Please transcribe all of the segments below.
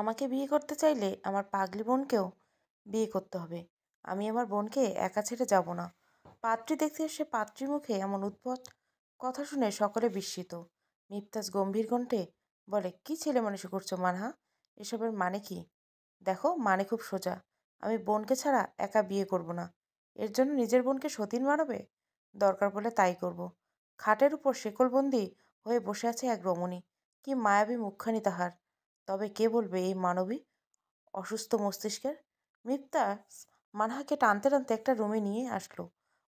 আমাকে বিয়ে করতে চাইলে আমার পাগলি বোনকেও বিয়ে করতে হবে। আমি আমার বোনকে একা ছেড়ে যাব না। পাত্রী দেখতে এসে পাত্রীর মুখে এমন উদ্ভট কথা শুনে সকলে বিস্মিত। মিফতাজ গম্ভীর কণ্ঠে বলে, কি ছেলে মানুষই করছো মানহা? এসবের মানে কি? দেখো, মানে খুব সোজা। আমি বোনকে ছাড়া একা বিয়ে করব না। এর জন্য নিজের বোনকে সতীন মানাবে? দরকার পড়লে তাই করব। খাটের উপর শেকলবন্দি হয়ে বসে আছে এক রমণী। কি মায়াবী মুখখানি তাহার! তবে কে বলবে এই মানবী অসুস্থ মস্তিষ্কের? মিফতা মানহাকে টানতে টানতে একটা রুমে নিয়ে আসলো।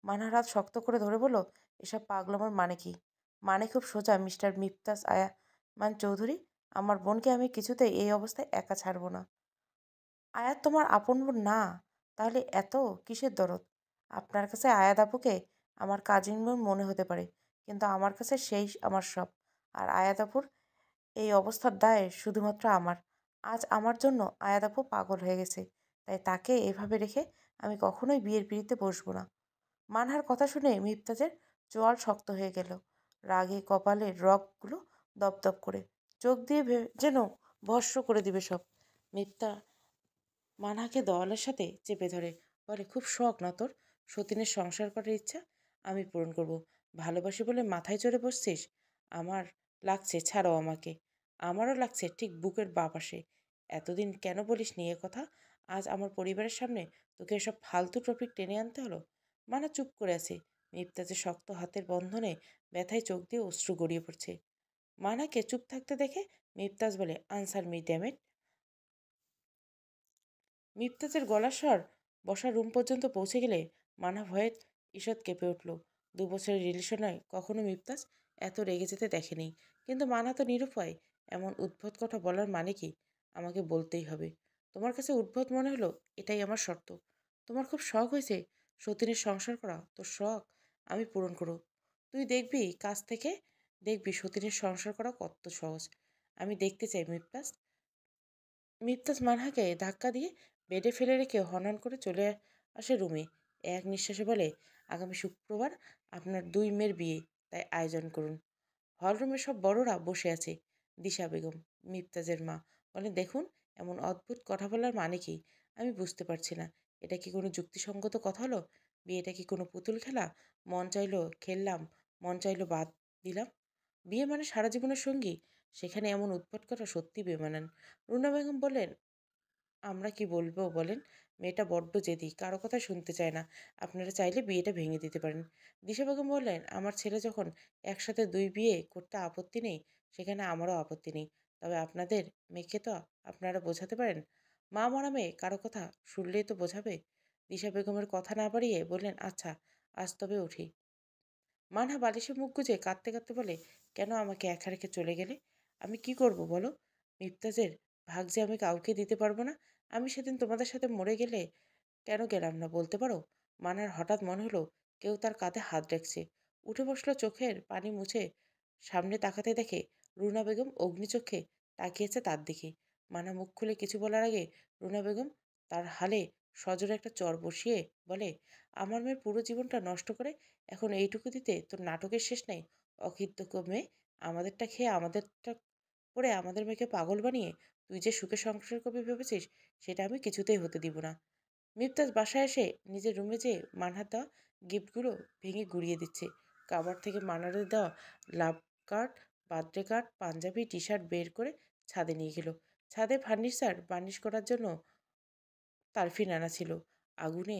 মানহার হাত শক্ত করে ধরে বলল, এসব পাগলামোর মানে কি? মানে খুব সোজা মিস্টার মিফতাস আয়ামান চৌধুরী। আমার বোনকে আমি কিছুতেই এই অবস্থায় একা ছাড়বো না। আয়াত তোমার আপন বোন না? তাহলে এত কিসের দরদ? আপনার কাছে আয়াত আপুকে আমার কাজিন বোন মনে হতে পারে, কিন্তু আমার কাছে সেই আমার সব। আর আয়াত আপুর এই অবস্থার দায় শুধুমাত্র আমার। আজ আমার জন্য আয়াত আপু পাগল হয়ে গেছে, তাই তাকে এভাবে রেখে আমি কখনোই বিয়ের পিঁড়িতে বসবো না। মানহার কথা শুনে মিফতাজের চোয়াল শক্ত হয়ে গেল। রাগে কপালের রগগুলো দপদপ করে, চোখ দিয়ে যেন ভস্ম করে দিবে সব। মিফতা মানহাকে দেওয়ালের সাথে চেপে ধরে বলে, খুব শখ না তোর সতীনের সংসার করার ইচ্ছা? আমি পূরণ করব। ভালোবাসি বলে মাথায় চড়ে বসছিস? আমার লাগছে, ছাড়াও আমাকে। আমারও লাগছে ঠিক বুকের বাঁ পাশে। এতদিন কেন বলিস নি এ কথা? আজ আমার পরিবারের সামনে তোকে এসব ফালতু টপিক টেনে আনতে হলো? মানা চুপ করে আছে। মিফতাজের শক্ত হাতের বন্ধনে ব্যথায় চোখ দিয়ে অশ্রু গড়িয়ে পড়ছে। মানাকে চুপ থাকতে দেখে মিফতাজ বলে, আনসার মি ড্যামেট। মিফতাজের গলার স্বর বসার রুম পর্যন্ত পৌঁছে গেলে মানা ভয়ে ঈষৎ কেঁপে উঠল। 2 বছরের রিলেশনে কখনো মিফতাজ এত রেগে যেতে দেখেনি। কিন্তু মানা তো নিরুপায়। এমন উদ্ভট কথা বলার মানে কি? আমাকে বলতেই হবে। তোমার কাছে উদ্ভট মনে হলো, এটাই আমার শর্ত। তোমার খুব শখ হয়েছে সতীনের সংসার করা? তোর শখ আমি পূরণ করো। তুই দেখবি কাছ থেকে, দেখবি সতীনের সংসার করা কত সহজ। আমি দেখতে চাই মিফতাজ। মিফতাজ মানহাকে ধাক্কা দিয়ে বেডে ফেলে রেখে হনহন করে চলে আসে রুমে। এক নিঃশ্বাসে বলে, আগামী শুক্রবার আপনার 2 মেয়ের বিয়ে, তাই আয়োজন করুন। হলরুমে সব বড়রা বসে আছে। দিশা বেগম, মিফতাজের মা, বলে, দেখুন, এমন অদ্ভুত কথা বলার মানে কি? আমি বুঝতে পারছি না। এটা কি কোনো যুক্তিসঙ্গত কথা হলো? বিয়েটা কি কোনো পুতুল খেলা? মন চাইলো খেললাম, মন চাইলো বাদ দিলাম। বিয়ে মানে সারা জীবনের সঙ্গী। সেখানে এমন উদ্ভট কথা সত্যি বেমানান। রুনা বেগম বললেন, আমরা কি বলবো বলেন? মেয়েটা বড্ড জেদি, কারো কথা শুনতে চায় না। আপনারা চাইলে বিয়েটা ভেঙে দিতে পারেন। দিশা বেগম বললেন, আমার ছেলে যখন একসাথে 2 বিয়ে করতে আপত্তি নেই, সেখানে আমারও আপত্তি নেই। তবে আপনাদের মেয়েকে তো আপনারা বোঝাতে পারেন। মা মরা মেয়ে কারো কথা শুনলেই তো বোঝাবে। দিশা বেগমের কথা না বাড়িয়ে বললেন, আচ্ছা, আজ তবে উঠি। মানহা বালিশে মুখ গুজে কাঁদতে কাঁদতে বলে, কেন আমাকে একা রেখে চলে গেলে? আমি কি করব বলো? মিফতাজের ভাগ যে আমি কাউকে দিতে পারবো না। আমি সেদিন তোমাদের সাথে মরে গেলে কেন গেলাম না বলতে পারো? মানার হঠাৎ মনে হলো কেউ তার কাঁধে হাত রাখছে। উঠে বসলো, চোখের পানি মুছে সামনে তাকাতে দেখে রুনা বেগম অগ্নিচক্ষে তাকিয়েছে তার দিকে। মানা মুখ খুলে কিছু বলার আগে রুনা বেগম তার হালে সজোরে একটা চর বসিয়ে বলে, আমার মেয়ের পুরো জীবনটা নষ্ট করে এখন এইটুকু দিতে তোর নাটকের শেষ নেই। অকৃতজ্ঞ মেয়ে, আমাদেরটা খেয়ে আমাদেরটা করে আমাদের মেয়েকে পাগল বানিয়ে তুই যে সুখে সংসার করবি ভেবেছিস, সেটা আমি কিছুতেই হতে দিব না। মিফতাজ বাসায় এসে নিজের রুমে যেয়ে মানহার দেওয়া গিফটগুলো ভেঙে গুড়িয়ে দিচ্ছে। কাবার থেকে মানারের দেওয়া love card, birthday card, Punjabi, T shirt বের করে ছাদে নিয়ে গেল। ছাদে ফার্নিচার বার্নিশ করার জন্য তারফিন আনা ছিল। আগুনে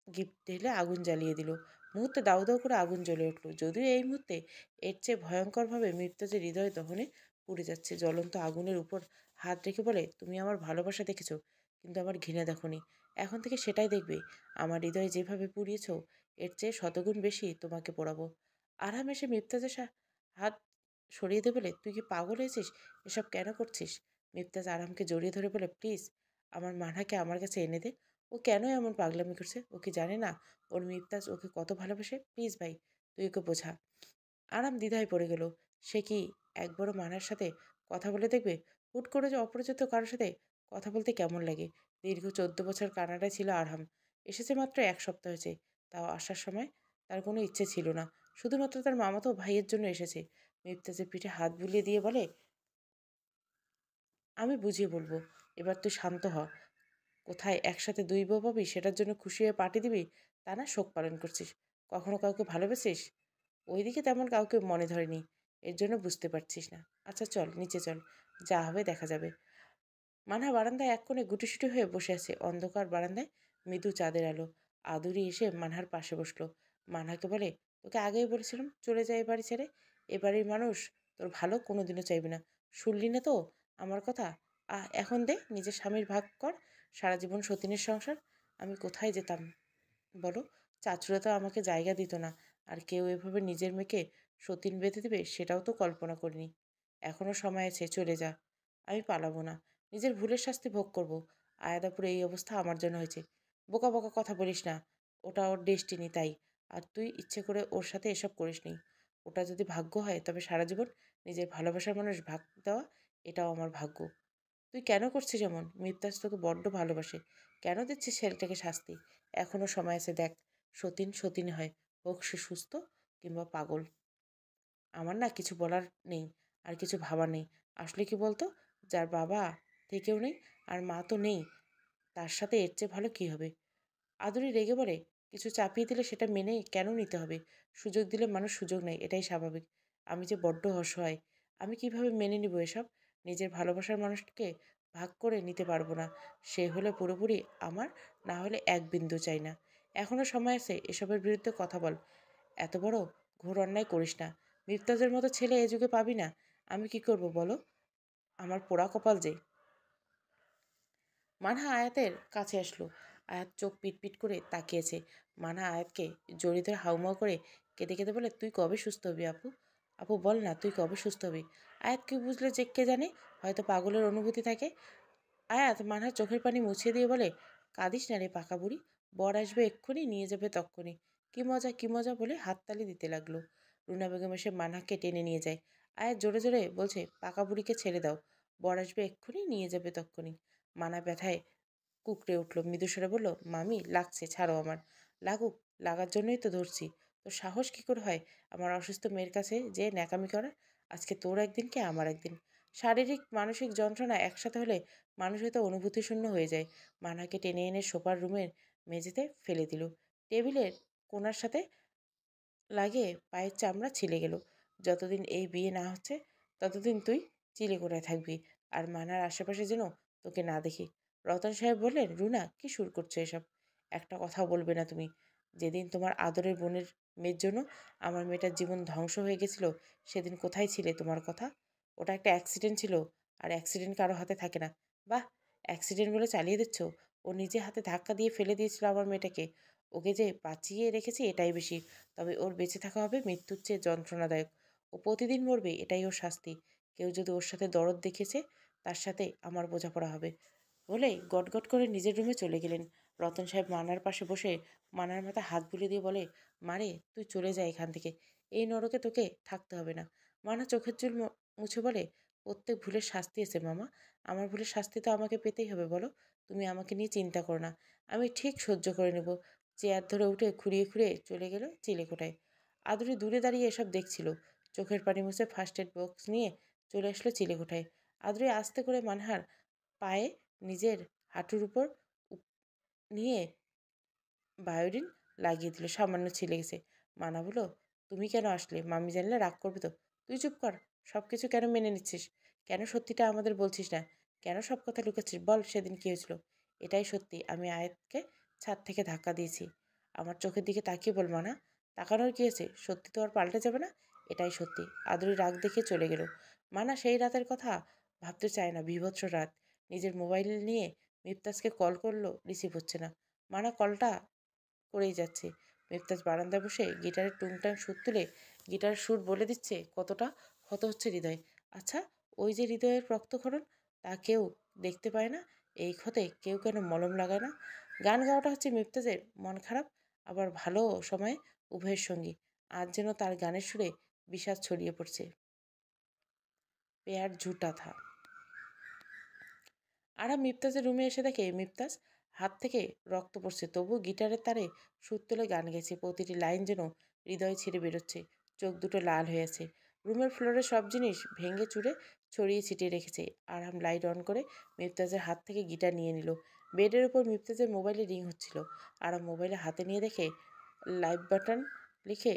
গিফট ঢেলে আগুন জ্বালিয়ে দিল। মুহূর্তে দাউ দাউ করে আগুন জ্বলে উঠল। যদিও এই মুহূর্তে এর চেয়ে ভয়ঙ্করভাবে মৃত্যুজের হৃদয় দহনে পুড়ে যাচ্ছে। জ্বলন্ত আগুনের উপর হাত রেখে বলে, তুমি আমার ভালোবাসা দেখেছ, কিন্তু আমার ঘৃণা দেখনি। এখন থেকে সেটাই দেখবে। আমার হৃদয় যেভাবে পুড়িয়েছ, এর চেয়ে শতগুণ বেশি তোমাকে পোড়াবো। আরাম এসে মিফতাজের হাত সরিয়ে দিয়ে বলে, তুই কি পাগল হয়েছিস? এসব কেন করছিস? মিফতাজ আরামকে জড়িয়ে ধরে বলে, প্লিজ আমার মানহাকে আমার কাছে এনে দে। ও কেন এমন পাগলামি করছে? ও কি জানে না ওর মিফতাজ ওকে কত ভালোবাসে? প্লিজ ভাই, তুই ওকে বোঝা। আরাম দ্বিধায় পড়ে গেল। সে কি একবারও মানার সাথে কথা বলে দেখবে? হুট করে যে অপরিচিত কারোর সাথে কথা বলতে কেমন লাগে? দীর্ঘ 14 বছর কানাডায় ছিল আরহাম। এসেছে মাত্র 1 সপ্তাহ হয়েছে। তাও আসার সময় তার কোনো ইচ্ছে ছিল না। শুধুমাত্র তার মামাতো ভাইয়ের জন্য এসেছে। মিফতাজের পিঠে হাত বুলিয়ে দিয়ে বলে, আমি বুঝিয়ে বলবো। এবার তুই শান্ত হ। কোথায় একসাথে দুই বউ পাবি সেটার জন্য খুশি হয়ে পার্টি দিবি, তা না শোক পালন করছিস। কখনো কাউকে ভালোবেসিস? ওইদিকে তেমন কাউকে মনে ধরেনি, এর জন্য বুঝতে পারছিস না। আচ্ছা চল নিচে চল, যা হবে দেখা যাবে। মানহা বারান্দায় এক কোণে গুটিসুটি হয়ে বসে আছে। অন্ধকার বারান্দায় মৃদু চাঁদের আলো। আদুরি এসে মানহার পাশে বসলো। মানহাকে বলে, তোকে আগেই বলেছিলাম চলে যায় এ বাড়ি ছেড়ে। এ বাড়ির মানুষ তোর ভালো কোনোদিনও চাইবে না। শুনলি না তো আমার কথা? এখন দে, নিজের স্বামীর ভাগ কর। সারা জীবন সতীনের সংসার। আমি কোথায় যেতাম বলো? চাচুরা তো আমাকে জায়গা দিত না। আর কেউ এভাবে নিজের মেয়েকে সতীন বেঁধে দেবে সেটাও তো কল্পনা করিনি। এখনো সময় আছে, চলে যা। আমি পালাবো না, নিজের ভুলের শাস্তি ভোগ করব। আয়াদাপুরে এই অবস্থা আমার জন্য হয়েছে। বোকা বোকা কথা বলিস না। ওটা ওর ডেস্টিনি, তাই। আর তুই ইচ্ছে করে ওর সাথে এসব করিসনি। ওটা যদি ভাগ্য হয় তবে সারা জীবন নিজের ভালোবাসার মানুষ ভাগ দেওয়া, এটাও আমার ভাগ্য। তুই কেন করছিস এমন? মিত্তাজ তোকে বড্ড ভালোবাসে। কেন দিচ্ছিস ছেলেটাকে শাস্তি? এখনো সময় আছে, দেখ। সতীন সতীন হয়, হোক সে সুস্থ কিংবা পাগল। আমার না কিছু বলার নেই, আর কিছু ভাবার নেই। আসলে কি বলতো, যার বাবা থেকেও নেই আর মা তো নেই, তার সাথে এর চেয়ে ভালো কি হবে? আদুরি রেগে বলে, কিছু চাপিয়ে দিলে সেটা মেনে কেন নিতে হবে? সুযোগ দিলে মানুষ সুযোগ নেয়, এটাই স্বাভাবিক। আমি যে বড্ড অসহায়, আমি কিভাবে মেনে নিব এসব? নিজের ভালোবাসার মানুষকে ভাগ করে নিতে পারবো না। সে হলে পুরোপুরি আমার, না হলে এক বিন্দু চাই না। এখনো সময় আছে, এসবের বিরুদ্ধে কথা বল। এত বড় ঘোর অন্যায় করিস না। মিফতাজের মতো ছেলে এ যুগে পাবি না। আমি কি করব বলো? আমার পোড়া কপাল যে। মানহা আয়াতের কাছে আসলো। আয়াত চোখ পিটপিট করে তাকিয়েছে। মানহা আয়াতকে জড়িয়ে ধরে হাউমাউ করে কেঁদে কেঁদে বলে, তুই কবে সুস্থ হবি আপু? আপু বল না, তুই কবে সুস্থ হবি? আয়াত কি বুঝলো যে কে জানে, হয়তো পাগলের অনুভূতি থাকে। আয়াত মানহার চোখের পানি মুছিয়ে দিয়ে বলে, কাঁদিস না রে পাকা বুড়ি। বর আসবে এক্ষুনি, নিয়ে যাবে তক্ষুনি। কি মজা কি মজা বলে হাততালি দিতে লাগলো। রুনা বেগম এসে মানহাকে টেনে নিয়ে যায়। আয়াত জোরে জোরে বলছে, পাকা বুড়িকে ছেড়ে দাও। বর আসবে এক্ষুনি, নিয়ে যাবে তক্ষুনি। মানা ব্যথায় কুঁকড়ে উঠল। মৃদুস্বরে বলল, মামি লাগছে, ছাড়ো আমার। লাগুক, লাগার জন্যই তো ধরছি। তোর সাহস কি করে হয় আমার অসুস্থ মেয়ের কাছে যে ন্যাকামি করার? আজকে তোর একদিন কি আমার একদিন। শারীরিক মানসিক যন্ত্রণা একসাথে হলে মানুষ হয়তো অনুভূতিশূন্য হয়ে যায়। মানাকে টেনে এনে সোফার রুমের মেঝেতে ফেলে দিল। টেবিলের কোণার সাথে লাগে পায়ের চামড়া ছিলে গেল। যতদিন এই বিয়ে না হচ্ছে ততদিন তুই চিলেকোঠায় থাকবি, আর মানার আশেপাশে যেন তোকে না দেখি। রতন সাহেব বললেন, রুনা কি সুর করছো এসব? একটা কথাও বলবে না তুমি? যেদিন তোমার আদরের বোনের মেয়ের জন্য আমার মেয়েটার জীবন ধ্বংস হয়ে গেছিল, সেদিন কোথায় ছিলে তোমার কথা? ওটা একটা অ্যাক্সিডেন্ট ছিল, আর অ্যাক্সিডেন্ট কারো হাতে থাকে না। বাহ, অ্যাক্সিডেন্ট বলে চালিয়ে দিচ্ছ? ও নিজে হাতে ধাক্কা দিয়ে ফেলে দিয়েছিল আমার মেয়েটাকে। ওকে যে বাঁচিয়ে রেখেছি এটাই বেশি। তবে ওর বেঁচে থাকা হবে মৃত্যুর চেয়ে যন্ত্রণাদায়ক। ও প্রতিদিন মরবে, এটাই ওর শাস্তি। কেউ যদি ওর সাথে দরদ দেখিয়েছে, তার সাথে আমার বোঝাপড়া হবে। বলে গটগট করে নিজের রুমে চলে গেলেন। রতন সাহেব মানার পাশে বসে মানার মাথায় হাত বুলিয়ে দিয়ে বলে, মারে তুই চলে যা এখান থেকে। এই নরকে তোকে থাকতে হবে না। মানা চোখের চুল মুছে বলে, প্রত্যেক ভুলের শাস্তি আছে মামা। আমার ভুলের শাস্তি তো আমাকে পেতেই হবে বলো। তুমি আমাকে নিয়ে চিন্তা করো না, আমি ঠিক সহ্য করে নেব। চেয়ার ধরে উঠে খুঁড়িয়ে খুঁড়িয়ে চলে গেল চিলেকোঠায়। আদুরি দূরে দাঁড়িয়ে এসব দেখছিল। চোখের পানি মুছে ফার্স্ট এড বক্স নিয়ে চলে আসলো চিলেকোঠায়। আদুরি আস্তে করে মানহার পায়ে নিজের হাঁটুর উপর নিয়ে বায়োডিন লাগিয়ে দিল। সামান্য ছিলে গেছে। মানা বলল, তুমি কেন আসলে? মামি জানলে রাগ করবে তো। তুই চুপ কর। সব কিছু কেন মেনে নিচ্ছিস? কেন সত্যিটা আমাদের বলছিস না? কেন সব কথা লুকাচ্ছিস? বল সেদিন কী হয়েছিল? এটাই সত্যি, আমি আয়াতকে ছাদ থেকে ধাক্কা দিয়েছি। আমার চোখের দিকে তাকিয়ে বল মানা। তাকানোর কী আছে? সত্যি তো আর পাল্টে যাবে না। এটাই সত্যি। আদুরি রাগ দেখিয়ে চলে গেল। মানা সেই রাতের কথা ভাবতে চায় না। বীভৎস রাত। নিজের মোবাইল নিয়ে মিফতাজকে কল করলো, রিসিভ হচ্ছে না। মানা কলটা করেই যাচ্ছে। মেফতাজ বারান্দায় বসে গিটারের টুংটাং সুর তুলে গিটারের সুর বলে দিচ্ছে কতটা ক্ষত হচ্ছে হৃদয়। আচ্ছা, ওই যে হৃদয়ের রক্তক্ষরণ, তা কেউ দেখতে পায় না? এই ক্ষতে কেউ কেন মলম লাগায় না? গান গাওয়াটা হচ্ছে মেফতাজের মন খারাপ আবার ভালো সময়ে উভয়ের সঙ্গী। আজ যেন তার গানের সুরে বিষাদ ছড়িয়ে পড়ছে। পেয়ার ঝুটা থা। আরাম মিফতাজের রুমে এসে দেখে মিফতাজ হাত থেকে রক্ত পড়ছে, তবু গিটারের তারে সুর তুলে গান গেছে। প্রতিটি লাইন যেন হৃদয় ছিঁড়ে বেরোচ্ছে। চোখ দুটো লাল হয়ে আছে। রুমের ফ্লোরে সব জিনিস ভেঙে চুরে ছড়িয়ে ছিটিয়ে রেখেছে। আরাম লাইট অন করে মিফতাজের হাত থেকে গিটার নিয়ে নিল। বেডের উপর মিফতাজের মোবাইলে রিং হচ্ছিল। আরাম মোবাইলে হাতে নিয়ে দেখে লাইভ বাটন লিখে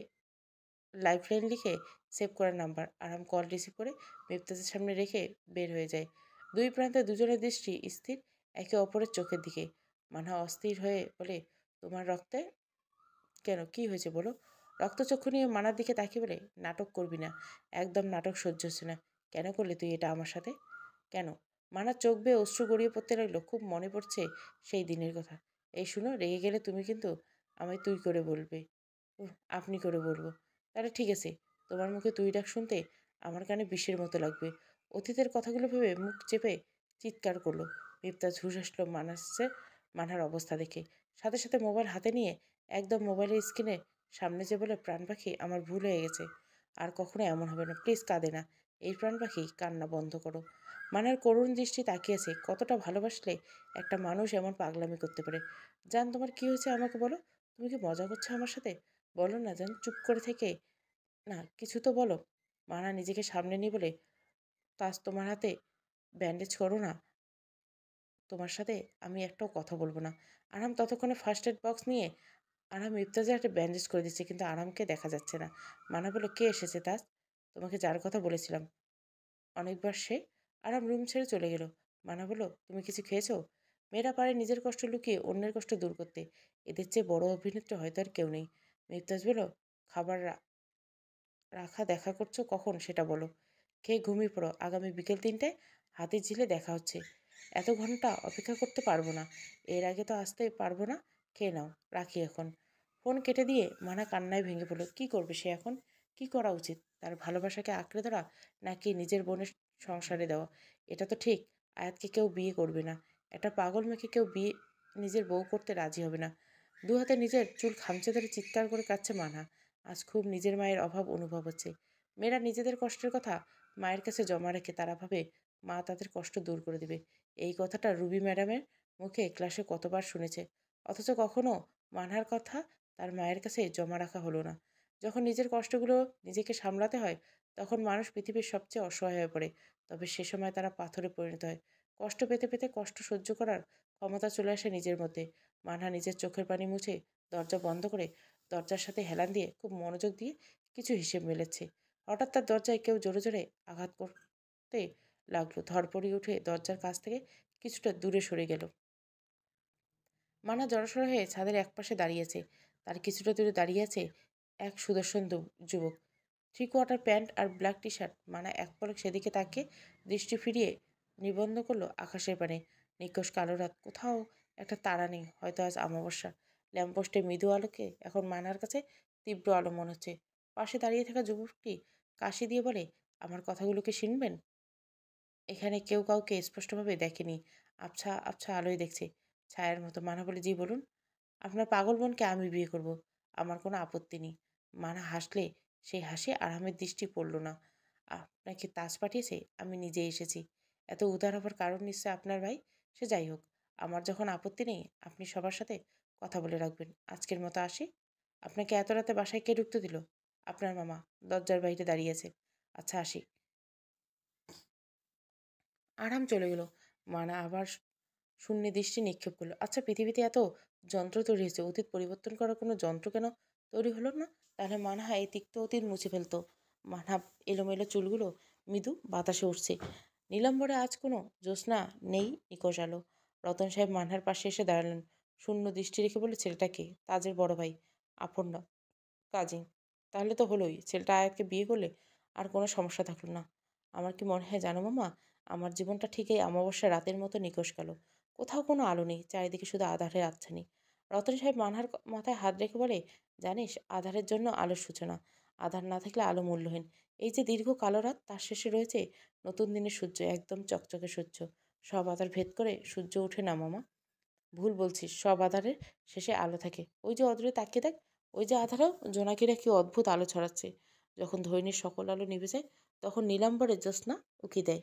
লাইফলাইন লিখে সেভ করার নাম্বার। আরাম কল রিসিভ করে মিফতাজের সামনে রেখে বের হয়ে যায়। দুই প্রান্তে দুজনের দৃষ্টি স্থির একে অপরের চোখের দিকে। মানহা অস্থির হয়ে বলে, তোমার রক্তে কেন, কি হয়েছে বলো? রক্তচক্ষু নিয়ে মানার দিকে তাকিয়ে বলে, নাটক করবি না, একদম নাটক সহ্য হচ্ছে না। কেন করলি তুই এটা আমার সাথে? কেন? মানার চোখ বেয়ে অশ্রু গড়িয়ে পড়তে লাগলো। খুব মনে পড়ছে সেই দিনের কথা। এই শুনো, রেগে গেলে তুমি কিন্তু আমায় তুই করে বলবে। আপনি করে বলবো। তাহলে ঠিক আছে, তোমার মুখে তুই ডাক শুনতে আমার কানে বিষের মতো লাগবে। অতীতের কথাগুলো ভেবে মুখ চেপে চিৎকার করলো। মিফতাজ হুশ আসলো মানহার অবস্থা দেখে। সাথে সাথে মোবাইল হাতে নিয়ে একদম মোবাইলের স্ক্রিনে সামনে যে বলে, প্রাণ পাখি আমার ভুল হয়ে গেছে, আর কখনো এমন হবে না, প্লিজ কাঁদে না। এই প্রাণ পাখি, কান্না বন্ধ করো। মানহার করুণ দৃষ্টি তাকিয়েছে। কতটা ভালোবাসলে একটা মানুষ এমন পাগলামি করতে পারে? জান, তোমার কি হয়েছে আমাকে বলো। তুমি কি মজা করছো আমার সাথে? বলো না জান, চুপ করে থেকে না, কিছু তো বলো। মানা নিজেকে সামনে নিয়ে বলে, তাজ তোমার হাতে ব্যান্ডেজ করো না, তোমার সাথে আমি একটাও কথা বলবো না। আরাম ততক্ষণে ফার্স্ট এড বক্স নিয়ে আরাম ইফতাজের একটা ব্যান্ডেজ করে দিচ্ছে, কিন্তু আরামকে দেখা যাচ্ছে না। মানা বলল, কে এসেছে তাজ? তোমাকে যার কথা বলেছিলাম অনেকবার সে। আরাম রুম ছেড়ে চলে গেল। মানা বলল, তুমি কিছু খেয়েছো? মেয়েরা পারে নিজের কষ্ট লুকিয়ে অন্যের কষ্ট দূর করতে। এদের চেয়ে বড় অভিনেত্রী হয়তো আর কেউ নেই। ইফতাজ বলল, খাবার রাখা দেখা করছো কখন সেটা বলো। খেয়ে ঘুমিয়ে পড়ো, আগামী বিকেল 3টায় হাতির ঝিলে দেখা হচ্ছে। এত ঘন্টা অপেক্ষা করতে পারবো না, এর আগে তো আসতে পারবো না। খেয়ে নাও, রাখি এখন। ফোন কেটে দিয়ে মানা কান্নায় ভেঙে পড়লো। কি করবে সে এখন? কি করা উচিত? তার ভালোবাসাকে আঁকড়ে ধরা, নাকি নিজের বোনের সংসারে দেওয়া? এটা তো ঠিক, আয়াতকে কেউ বিয়ে করবে না। একটা পাগল মেয়েকে কেউ বিয়ে নিজের বউ করতে রাজি হবে না। দু হাতে নিজের চুল খামচে ধরে চিৎকার করে কাঁদছে মানা। আজ খুব নিজের মায়ের অভাব অনুভব হচ্ছে। মেয়েরা নিজেদের কষ্টের কথা মায়ের কাছে জমা রেখে তারা ভাবে মা তাদের কষ্ট দূর করে দেবে। এই কথাটা রুবি ম্যাডামের মুখে ক্লাসে কতবার শুনেছে, অথচ কখনো মানহার কথা তার মায়ের কাছে জমা রাখা হলো না। যখন নিজের কষ্টগুলো নিজেকে সামলাতে হয়, তখন মানুষ পৃথিবীর সবচেয়ে অসহায় হয়ে পড়ে। তবে সে সময় তারা পাথরে পরিণত হয়। কষ্ট পেতে পেতে কষ্ট সহ্য করার ক্ষমতা চলে আসে নিজের মধ্যে। মানহা নিজের চোখের পানি মুছে দরজা বন্ধ করে দরজার সাথে হেলান দিয়ে খুব মনোযোগ দিয়ে কিছু হিসেব মেলেছে। হঠাৎ তার দরজায় কেউ জোরে জোরে আঘাত করতে লাগলো। ধরপড়ি উঠে দরজার কাছ থেকে কিছুটা দূরে সরে গেল। মানা জড়সড় হয়ে ছাদের একপাশে দাঁড়িয়েছে। তার কিছুটা দূরে দাঁড়িয়ে আছে এক সুদর্শন যুবক। 3 কোয়ার্টার প্যান্ট আর ব্ল্যাক টি শার্ট। মানা এক পলক সেদিকে তাকিয়ে দৃষ্টি ফিরিয়ে নিবন্ধ করলো আকাশের পানে। নিকষ কালো রাত, কোথাও একটা তারা নেই, হয়তো আজ অমাবস্যা। ল্যাম্পপোস্টের মৃদু আলোকে এখন মানার কাছে তীব্র আলো মনে হচ্ছে। পাশে দাঁড়িয়ে থাকা যুবকটি কাশি দিয়ে বলে, আমার কথাগুলোকে শুনবেন? এখানে কেউ কাউকে স্পষ্টভাবে দেখেনি, আবছা আবছা আলোয় দেখছে, ছায়ার মতো। মানা বলে, জি বলুন। আপনার পাগল বোনকে আমি বিয়ে করব, আমার কোনো আপত্তি নেই। মানা হাসলে সেই হাসি আরামের দৃষ্টি পড়ল না। আপনাকে তাজ পাঠিয়েছে, আমি নিজে এসেছি। এত উদার হবার কারণ নিশ্চয় আপনার ভাই। সে যাই হোক, আমার যখন আপত্তি নেই, আপনি সবার সাথে কথা বলে রাখবেন। আজকের মতো আসি। আপনাকে এত রাতে বাসায় কে ঢুকতে দিল? আপনার মামা দরজার বাইরে দাঁড়িয়ে আছে। আচ্ছা, আসি। আরাম চলে গেল। মানা আবার শূন্যে দৃষ্টি নিক্ষেপ করলো। আচ্ছা, পৃথিবীতে এত যন্ত্র তৈরি হয়েছে, অতীত পরিবর্তন করার কোনো যন্ত্র কেন তৈরি হলো না? তাহলে মানহা এই তিক্ত অতীত মুছে ফেলতো। মানহা এলোমেলো চুলগুলো মৃদু বাতাসে উঠছে। নীলাম্বরে আজ কোনো জ্যোৎস্না নেই, নিকষ আলো। রতন সাহেব মানহার পাশে এসে দাঁড়ালেন। শূন্য দৃষ্টি রেখে বলে, ছেলেটাকে তাজের বড় ভাই, আপন না, কাজিন। তাহলে তো হলোই, ছেলেটা আয়াতকে বিয়ে করলে আর কোনো সমস্যা থাকলো না। আমার কি মনে হয় জানো মামা, আমার জীবনটা ঠিক এই অমাবস্যা রাতের মতো নিকষ গেল। কোথাও কোনো আলো নেই, চারিদিকে শুধু আধারের আচ্ছানি। রতন সাহেব মানহার মাথায় হাত রেখে বলে, জানিস, আধারের জন্য আলোর সূচনা। আধার না থাকলে আলো মূল্যহীন। এই যে দীর্ঘ কালো রাত, তার শেষে রয়েছে নতুন দিনের সূর্য, একদম চকচকে সূর্য। সব আধার ভেদ করে সূর্য ওঠে না মামা। ভুল বলছিস, সব আধারের শেষে আলো থাকে। ওই যে অদূরে তাকিয়ে দেখ, ওই যে আধারও জোনাকিরা কি অদ্ভুত আলো ছড়াচ্ছে। যখন ধৈর্যের সকল আলো নিভে যায়, তখন নীলাম্বরের জ্যোৎস্না উকি দেয়।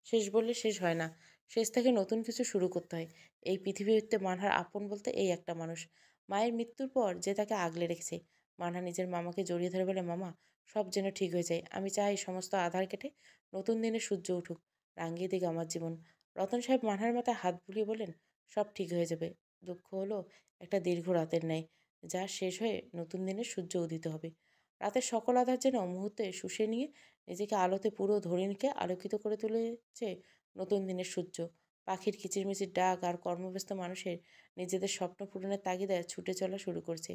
শেষ বললে শেষ হয় না, শেষ থেকে নতুন কিছু শুরু করতে হয়। এই পৃথিবীতে মানহার আপন বলতে এই একটা মানুষ। মায়ের মৃত্যুর পর যে তাকে আগলে রেখেছে। মানহা নিজের মামাকে জড়িয়ে ধরে বলে, মামা, সব যেন ঠিক হয়ে যায়। আমি চাই সমস্ত আধার কেটে নতুন দিনে সূর্য উঠুক, রাঙিয়ে দিক আমার জীবন। রতন সাহেব মানহার মাথায় হাত বুলিয়ে বলেন, সব ঠিক হয়ে যাবে। দুঃখ হলো একটা দীর্ঘ রাতের ন্যায়, যা শেষ হয়ে নতুন দিনে সূর্য উদিত হবে। রাতের সকল আধার যেন মুহূর্তে শুষে নিয়ে নিজেকে আলোতে পুরো ধরিনীকে আলোকিত করে তুলেছে নতুন দিনের সূর্য। পাখির কিচিরমিচির ডাক আর কর্মব্যস্ত মানুষের নিজেদের স্বপ্ন পূরণের তাগিদায় ছুটে চলা শুরু করছে।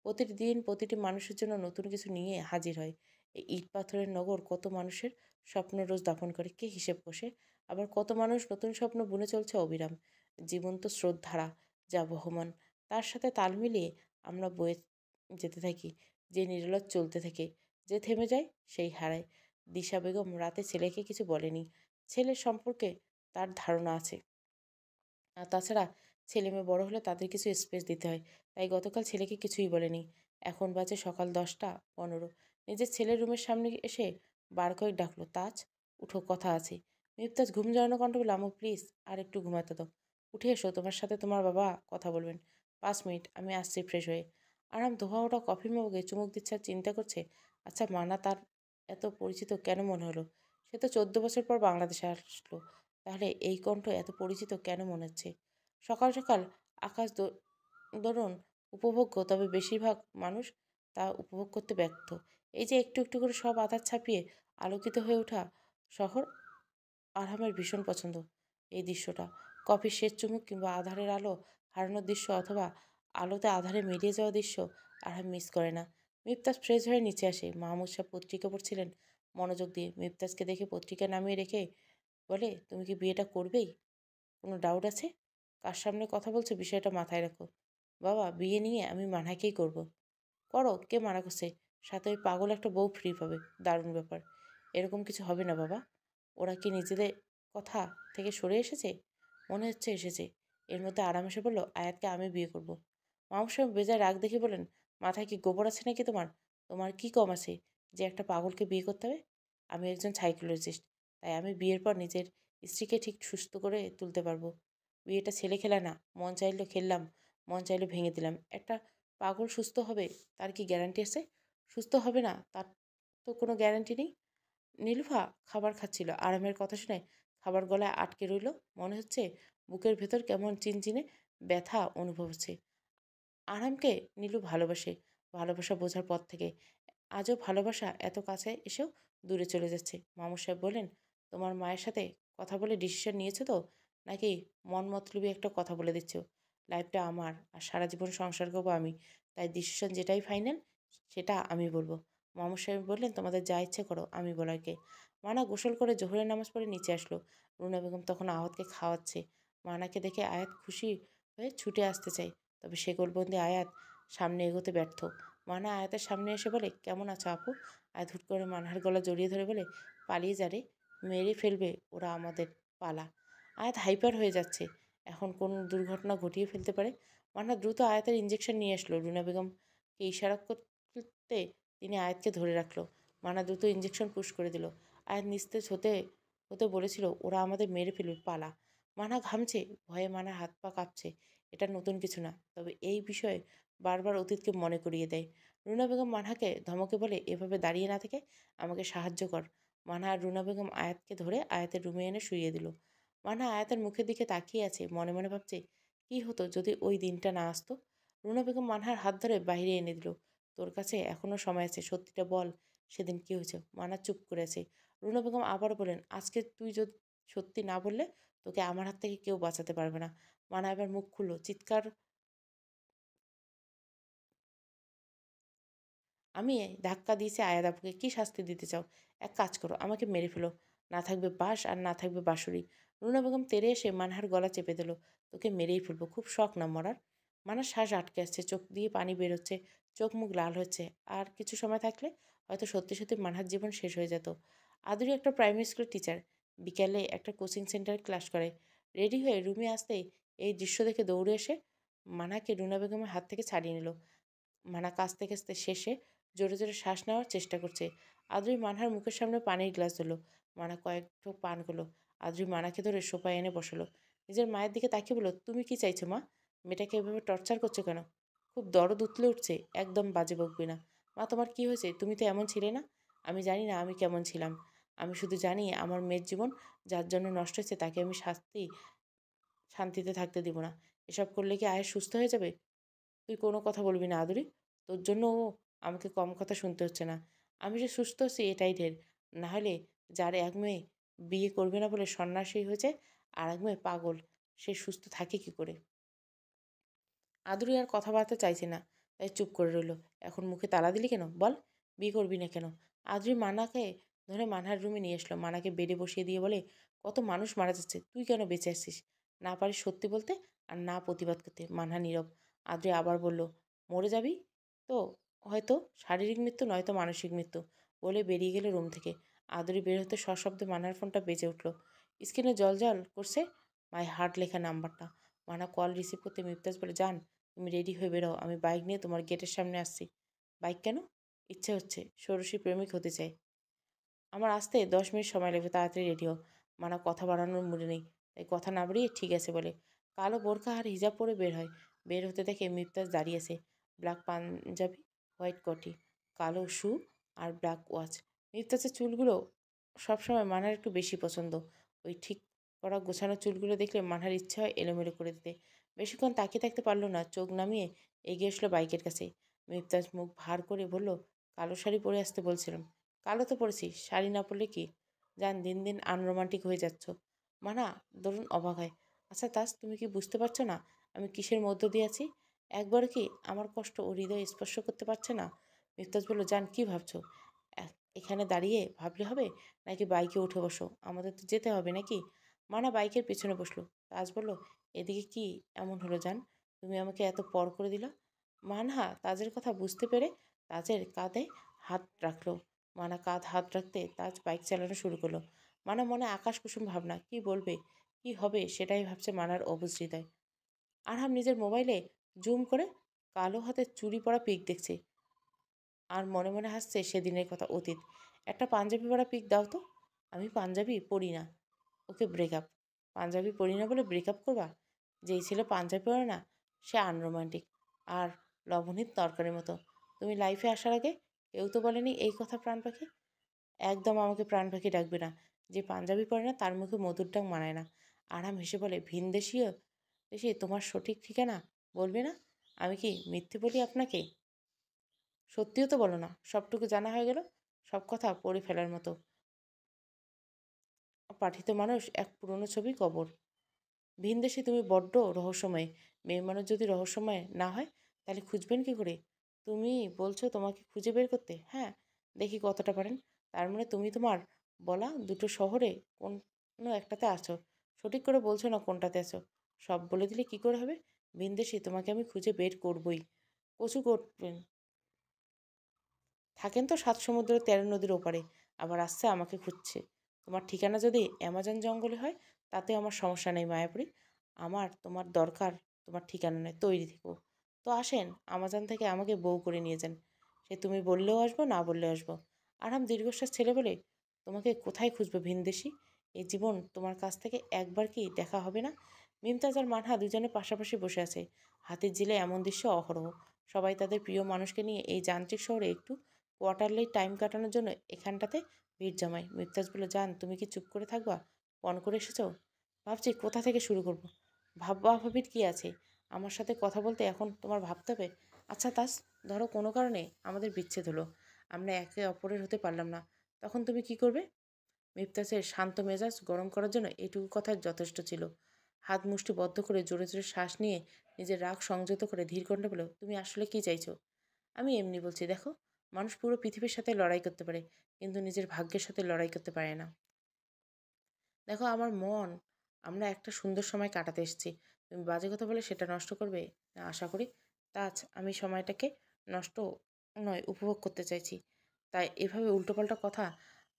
প্রতিটি দিন প্রতিটি মানুষের জন্য নতুন কিছু নিয়ে হাজির হয়। এই ইট পাথরের নগর কত মানুষের স্বপ্ন রোজ দাফন করে কে হিসেব কষে। আবার কত মানুষ নতুন স্বপ্ন বুনে চলছে অবিরাম। জীবন্ত স্রোতধারা যা বহমান, তার সাথে তাল মিলিয়ে আমরা বয়ে যেতে থাকি। যে নিরলস চলতে থাকে, যে থেমে যায় সেই হারায়। দিশা বেগম রাতে ছেলেকে কিছু বলেনি। ছেলের সম্পর্কে তার ধারণা আছে। আর তাছাড়া ছেলেমেয়ে বড় হলে তাদের কিছু স্পেস দিতে হয়। তাই গতকাল ছেলেকে কিছুই বলেনি। এখন বাজে সকাল 10টা 15। নিজের ছেলের রুমের সামনে এসে বার কয়েক ডাকলো, তাজ উঠো, কথা আছে। মিফতাজ ঘুম জড়ানো কণ্ঠ বলল, আম্মু প্লিজ আর একটু ঘুমাতে দাও। উঠে এসো, তোমার সাথে তোমার বাবা কথা বলবেন। 5 মিনিট, আমি আসছি ফ্রেশ হয়ে। আরাম ধোয়া ওটা কফির মগে চুমুক দিচ্ছে আর চিন্তা করছে, আচ্ছা মানা তার এত পরিচিত কেন মনে হলো? সে তো 14 বছর পর বাংলাদেশে আসলো। তাহলে এই কণ্ঠ এত পরিচিত কেন মনে হচ্ছে? সকাল সকাল আকাশ দরুন উপভোগ্য, তবে বেশিরভাগ মানুষ তা উপভোগ করতে ব্যর্থ। এই যে একটু একটু করে সব আধার ছাপিয়ে আলোকিত হয়ে ওঠা শহর, আরহামের ভীষণ পছন্দ এই দৃশ্যটা। কফির শেষ চুমুক কিংবা আধারের আলো হারানোর দৃশ্য, অথবা আলোতে আধারে মিলিয়ে যাওয়া দৃশ্য আরহাম মিস করে না। মিফতাজ ফ্রেশ হয়ে নিচে আসে। মাহমুদ সাহেব পত্রিকা পড়ছিলেন মনোযোগ দিয়ে। মিফতাজকে দেখে পত্রিকা নামিয়ে রেখে বলে, তুমি কি বিয়েটা করবেই? কোনো ডাউট আছে? কার সামনে কথা বলছো বিষয়টা মাথায় রাখো। বাবা, বিয়ে নিয়ে আমি মানহাকেই করব। করো, কে মানা করছে? সাথে ওই পাগল একটা বউ ফ্রি পাবে, দারুণ ব্যাপার। এরকম কিছু হবে না বাবা। ওরা কি নিজেদের কথা থেকে সরে এসেছে? মনে হচ্ছে এসেছে। এর মধ্যে আরাম এসে বলল, আয়াতকে আমি বিয়ে করব। মামুর সাহেব বেজায় রাগ দেখে বলেন, মাথায় কি গোবর আছে নাকি তোমার? তোমার কি কম আছে যে একটা পাগলকে বিয়ে করতে হবে? আমি একজন সাইকোলজিস্ট, তাই আমি বিয়ের পর নিজের স্ত্রীকে ঠিক সুস্থ করে তুলতে পারবো। বিয়েটা ছেলে খেলা না। মন চাইলো খেললাম, মন চাইলো ভেঙে দিলাম। একটা পাগল সুস্থ হবে, তার কি গ্যারান্টি আছে? সুস্থ হবে না, তার তো কোনো গ্যারান্টি নেই। নীলুফা খাবার খাচ্ছিল। আরামের কথা শুনে খাবার গলায় আটকে রইল। মনে হচ্ছে বুকের ভেতর কেমন চিনচিনে ব্যথা অনুভব হচ্ছে। আরামকে নীলু ভালোবাসে, ভালোবাসা বোঝার পর থেকে। আজও ভালোবাসা এত কাছে এসেও দূরে চলে যাচ্ছে। মামু সাহেব বললেন, তোমার মায়ের সাথে কথা বলে ডিসিশন নিয়েছো তো, নাকি মন মতলবি একটা কথা বলে দিচ্ছ? লাইফটা আমার, আর সারা জীবন সংসার করবো আমি, তাই ডিসিশন যেটাই ফাইনাল সেটা আমি বলবো। মামু সাহেব বললেন, তোমাদের যা ইচ্ছে করো, আমি বলার কে? মানা গোসল করে জোহরের নামাজ পড়ে নিচে আসলো। রুনা বেগম তখন আয়াতকে খাওয়াচ্ছে। মানাকে দেখে আয়াত খুশি হয়ে ছুটে আসতে চায়, তবে শেকলবন্দি আয়াত সামনে এগোতে ব্যর্থ। মানা আয়াতের সামনে এসে বলে, কেমন আছো আপু? আয়াত হুট করে মানহার গলা জড়িয়ে ধরে বলে, পালিয়ে যা রে, মেরে ফেলবে ওরা আমাদের, পালা। আয়াত হাইপার হয়ে যাচ্ছে, এখন কোন দুর্ঘটনা ঘটিয়ে ফেলতে পারে। মানহা দ্রুত আয়াতের ইঞ্জেকশন নিয়ে আসলো। রুনা বেগমকে ইশারা করতে তিনি আয়াতকে ধরে রাখলো। মানা দ্রুত ইঞ্জেকশন পুশ করে দিল। আয়াত নিস্তেজ হতে হতে বলেছিল, ওরা আমাদের মেরে ফেলবে, পালা। মানা ঘামছে, ভয়ে মানার হাত পা কাঁপছে। এটা নতুন কিছু না, তবে এই বিষয়ে বারবার অতীতকে মনে করিয়ে দেয়। রুনা বেগম মানহাকে ধমকে বলে, এভাবে দাঁড়িয়ে না থেকে আমাকে সাহায্য কর। মানহা আর রুনা বেগম আয়াতকে ধরে আয়াতের রুমে এনে শুইয়ে দিল। মানহা আয়াতের মুখের দিকে তাকিয়ে আছে, মনে মনে ভাবছে, কি হতো যদি ওই দিনটা না আসতো। রুনা বেগম মানহার হাত ধরে বাইরে এনে দিল। তোর কাছে এখনো সময় আছে, সত্যিটা বল, সেদিন কি হয়েছে? মানা চুপ করে আছে। রুনা বেগম আবার বলেন, আজকে তুই যদি সত্যি না বললে তোকে আমার হাত থেকে কেউ বাঁচাতে পারবে না। মানা এবার মুখ খুললো, চিৎকার, আমি ধাক্কা দিয়েছি আয়াত আপুকে। কি শাস্তি দিতে চাও? এক কাজ করো, আমাকে মেরে ফেলো। না থাকবে বাঁশ আর না থাকবে বাঁশুরি। রুনা বেগম তেড়ে এসে মানহার গলা চেপে দিল। তোকে মেরেই ফেলবো, খুব শখ না মরার? মানার শ্বাস আটকে আসছে, চোখ দিয়ে পানি বেরোচ্ছে, চোখ মুখ লাল হচ্ছে। আর কিছু সময় থাকলে হয়তো সত্যি সত্যি মানহার জীবন শেষ হয়ে যেত। আদুরি একটা প্রাইমারি স্কুলের টিচার, বিকেলে একটা কোচিং সেন্টারে ক্লাস করে। রেডি হয়ে রুমে আসতেই এই দৃশ্য দেখে দৌড়ে এসে মানহাকে রুনা বেগমের হাত থেকে ছাড়িয়ে নিল। মানা কাঁচতে কাঁচতে শেষে জোরে জোরে শ্বাস নেওয়ার চেষ্টা করছে। আদ্রি মানহার মুখের সামনে পানির গ্লাস ধরলো। মানা কয়েক ঢোক পান করলো। আদ্রি মানাকে ধরে সোফায় এনে বসালো। নিজের মায়ের দিকে তাকিয়ে বলল, তুমি কি চাইছো মা? মেয়েটাকে এভাবে টর্চার করছো কেন? খুব দরদ উতলে উঠছে, একদম বাজে বকবি না। মা, তোমার কি হয়েছে? তুমি তো এমন ছিলে না। আমি জানি না আমি কেমন ছিলাম। আমি শুধু জানি আমার মেয়ের জীবন যার জন্য নষ্ট হয়েছে তাকে আমি শান্তিতে থাকতে দিব না। এসব করলে কি আয়েশ সুস্থ হয়ে যাবে? তুই কোনো কথা বলবি না আদুরি। তোর জন্য ও আমাকে কম কথা শুনতে হচ্ছে না। আমি যে সুস্থ আছি এটাই ঢের। না হলে যার এক মেয়ে বিয়ে করবে না বলে সন্ন্যাসী হয়ে যায়, আর এক মেয়ে পাগল, সে সুস্থ থাকে কি করে? আদুরি আর কথাবার্তা চাইছে না, তাই চুপ করে রইল। এখন মুখে তালা দিলি কেন বল? বিয়ে করবি না কেন? আদুরি মানাকে ধরে মানহার রুমে নিয়ে আসলো। মানাকে বেডে বসিয়ে দিয়ে বলে, কত মানুষ মারা যাচ্ছে, তুই কেন বেঁচে আসছিস? না পারিস সত্যি বলতে আর না প্রতিবাদ করতে। মানহা নীরব। আদুরি আবার বলল, মরে যাবি তো, হয়তো শারীরিক মৃত্যু নয়তো মানসিক মৃত্যু, বলে বেরিয়ে গেল রুম থেকে। আদুরি বের হতে সশব্দে মানহার ফোনটা বেজে উঠল। স্ক্রিনে জল জল করছে মাই হার্ট লেখা নাম্বারটা। মানা কল রিসিভ করতে মিফতাজ বলে, যান তুমি রেডি হয়ে বেরো, আমি বাইক নিয়ে তোমার গেটের সামনে আসছি। বাইক কেন? ইচ্ছে হচ্ছে, ষোড়শী প্রেমিক হতে চাই। আমার আসতে 10 মিনিট সময় লাগবে, তাড়াতাড়ি রেডি হও। মানা কথা বাড়ানোর মুডে নেই, তাই কথা না বাড়িয়ে ঠিক আছে বলে কালো বোরখা আর হিজাব পরে বের হয়। বের হতে দেখে মিফতাজ দাঁড়িয়ে আছে। ব্ল্যাক পাঞ্জাবি, হোয়াইট কোটি, কালো শু আর ব্ল্যাক ওয়াচ। মিফতাজের চুলগুলো সবসময় মানার একটু বেশি পছন্দ। ওই ঠিক করা গোছানো চুলগুলো দেখলে মানহার ইচ্ছে হয় এলোমেলো করে দিতে। বেশিক্ষণ তাকিয়ে থাকতে পারল না, চোখ নামিয়ে এগিয়ে আসলো বাইকের কাছে। মিফতাজ মুখ ভার করে বলল, কালো শাড়ি পরে আসতে বলছিলাম। কালো তো পরেছি, শাড়ি না পরলে কি? জান দিন দিন আনরোমান্টিক হয়ে যাচ্ছ। মানা দরুন অবাক হয়। আচ্ছা তাস, তুমি কি বুঝতে পারছো না আমি কিসের মধ্য দিয়ে আছি? একবার কি আমার কষ্ট ও হৃদয় স্পর্শ করতে পারছে না? মিফতাজ বলল, জান কি ভাবছো? এখানে দাঁড়িয়ে ভাবলে হবে, নাকি বাইকে উঠে বসো, আমাদের তো যেতে হবে নাকি? মানা বাইকের পেছনে বসলো। তাজ বলল, এদিকে কি এমন হলো জান, তুমি আমাকে এত পর করে দিলা? মানহা তাজের কথা বুঝতে পেরে তাজের কাঁধে হাত রাখলো। মানা কাঁধ হাত রাখতে তাজ বাইক চালানো শুরু করলো। মানা মনে আকাশ কুসুম ভাবনা, কি বলবে কি হবে সেটাই ভাবছে মানার অবুঝ হৃদয়। আরহাম নিজের মোবাইলে জুম করে কালো হাতে চুরি পরা পিক দেখছে আর মনে মনে হাসছে সেদিনের কথা, অতীত। একটা পাঞ্জাবি পরা পিক দাও তো। আমি পাঞ্জাবি পরি না। ওকে ব্রেকআপ। পাঞ্জাবি পরি না বলে ব্রেকআপ করবা? যেই ছেলে পাঞ্জাবি পরে না সে আনরোমান্টিক আর লবণীর তরকারির মতো। তুমি লাইফে আসার আগে কেউ তো বলেনি এই কথা প্রাণ পাখি। একদম আমাকে প্রাণ পাখি ডাকবে না। যে পাঞ্জাবি পরে না তার মুখে মধুর ডাক মানায় না। আরাম হেসে বলে, ভিনদেশীয় দেশে তোমার সঠিক ঠিকানা বলবে না? আমি কি মিথ্যে বলি আপনাকে? সত্যিও তো বলো না, সবটুকু জানা হয়ে গেল। সব কথা পড়ে ফেলার মতো। পাঠিত মানুষ এক পুরনো ছবি কবর। ভিনদেশে তুমি বড্ড রহস্যময়। মেয়ে মানুষ যদি রহস্যময় না হয় তাহলে খুঁজবেন কি করে? তুমি বলছো তোমাকে খুঁজে বের করতে? হ্যাঁ, দেখি কতটা পারেন। তার মানে তুমি তোমার বলা দুটো শহরে কোনো একটাতে আছো। সঠিক করে বলছো না কোনটাতে আছো। সব বলে দিলে কি করে হবে? ভিনদেশে তোমাকে আমি খুঁজে বের করবই। কচু করবেন। থাকেন তো 7 সমুদ্র 13 নদীর ওপারে, আবার আসছে আমাকে খুঁজছে। তোমার ঠিকানা যদি অ্যামাজন জঙ্গলে হয় তাতে আমার সমস্যা নেই মায়াপুরী। আমার তোমার দরকার তোমার ঠিকানা নয়, তৈরি থেকো। তো আসেন আমাজন থেকে আমাকে বউ করে নিয়ে যান। সে তুমি বললেও আসবো, না বললেও আসবো। আরাম দীর্ঘশ্বাস ছেড়ে বলে, তোমাকে কোথায় খুঁজবো ভিনদেশি? এই জীবন তোমার কাছ থেকে একবার কি দেখা হবে না? মিমতাজ আর মানহা দুজনে পাশাপাশি বসে আছে। হাতের জিলে এমন দৃশ্য অহরহ। সবাই তাদের প্রিয় মানুষকে নিয়ে এই যান্ত্রিক শহরে একটু কোয়ার্টারলি টাইম কাটানোর জন্য এখানটাতে ভিড় জমায়। মিফতাজ বলল, জান তুমি কি চুপ করে থাকবা? পণ করে এসেছো? ভাবছি কোথা থেকে শুরু করব। ভাববা ভাবির কি আছে? আমার সাথে কথা বলতে এখন তোমার ভাবতে হবে? আচ্ছা তাস, ধরো কোনো কারণে আমাদের বিচ্ছেদ হলো, আমরা একে অপরের হতে পারলাম না, তখন তুমি কি করবে? মিফতাজের শান্ত মেজাজ গরম করার জন্য এটুকু কথা যথেষ্ট ছিল। হাত মুষ্টি বদ্ধ করে জোরে জোরে শ্বাস নিয়ে নিজের রাগ সংযত করে ধীর কণ্ঠে বলল, তুমি আসলে কি চাইছো? আমি এমনি বলছি, দেখো, মানুষ পুরো পৃথিবীর সাথে লড়াই করতে পারে কিন্তু নিজের ভাগ্যের সাথে লড়াই করতে পারে না। দেখো আমার মন, আমরা একটা সুন্দর সময় কাটাতে এসেছি, তুমি বাজে কথা বলে সেটা নষ্ট করবে না আশা করি। তাজ, আমি সময়টাকে নষ্ট নয় উপভোগ করতে চাইছি। তাই এভাবে উল্টোপাল্টা কথা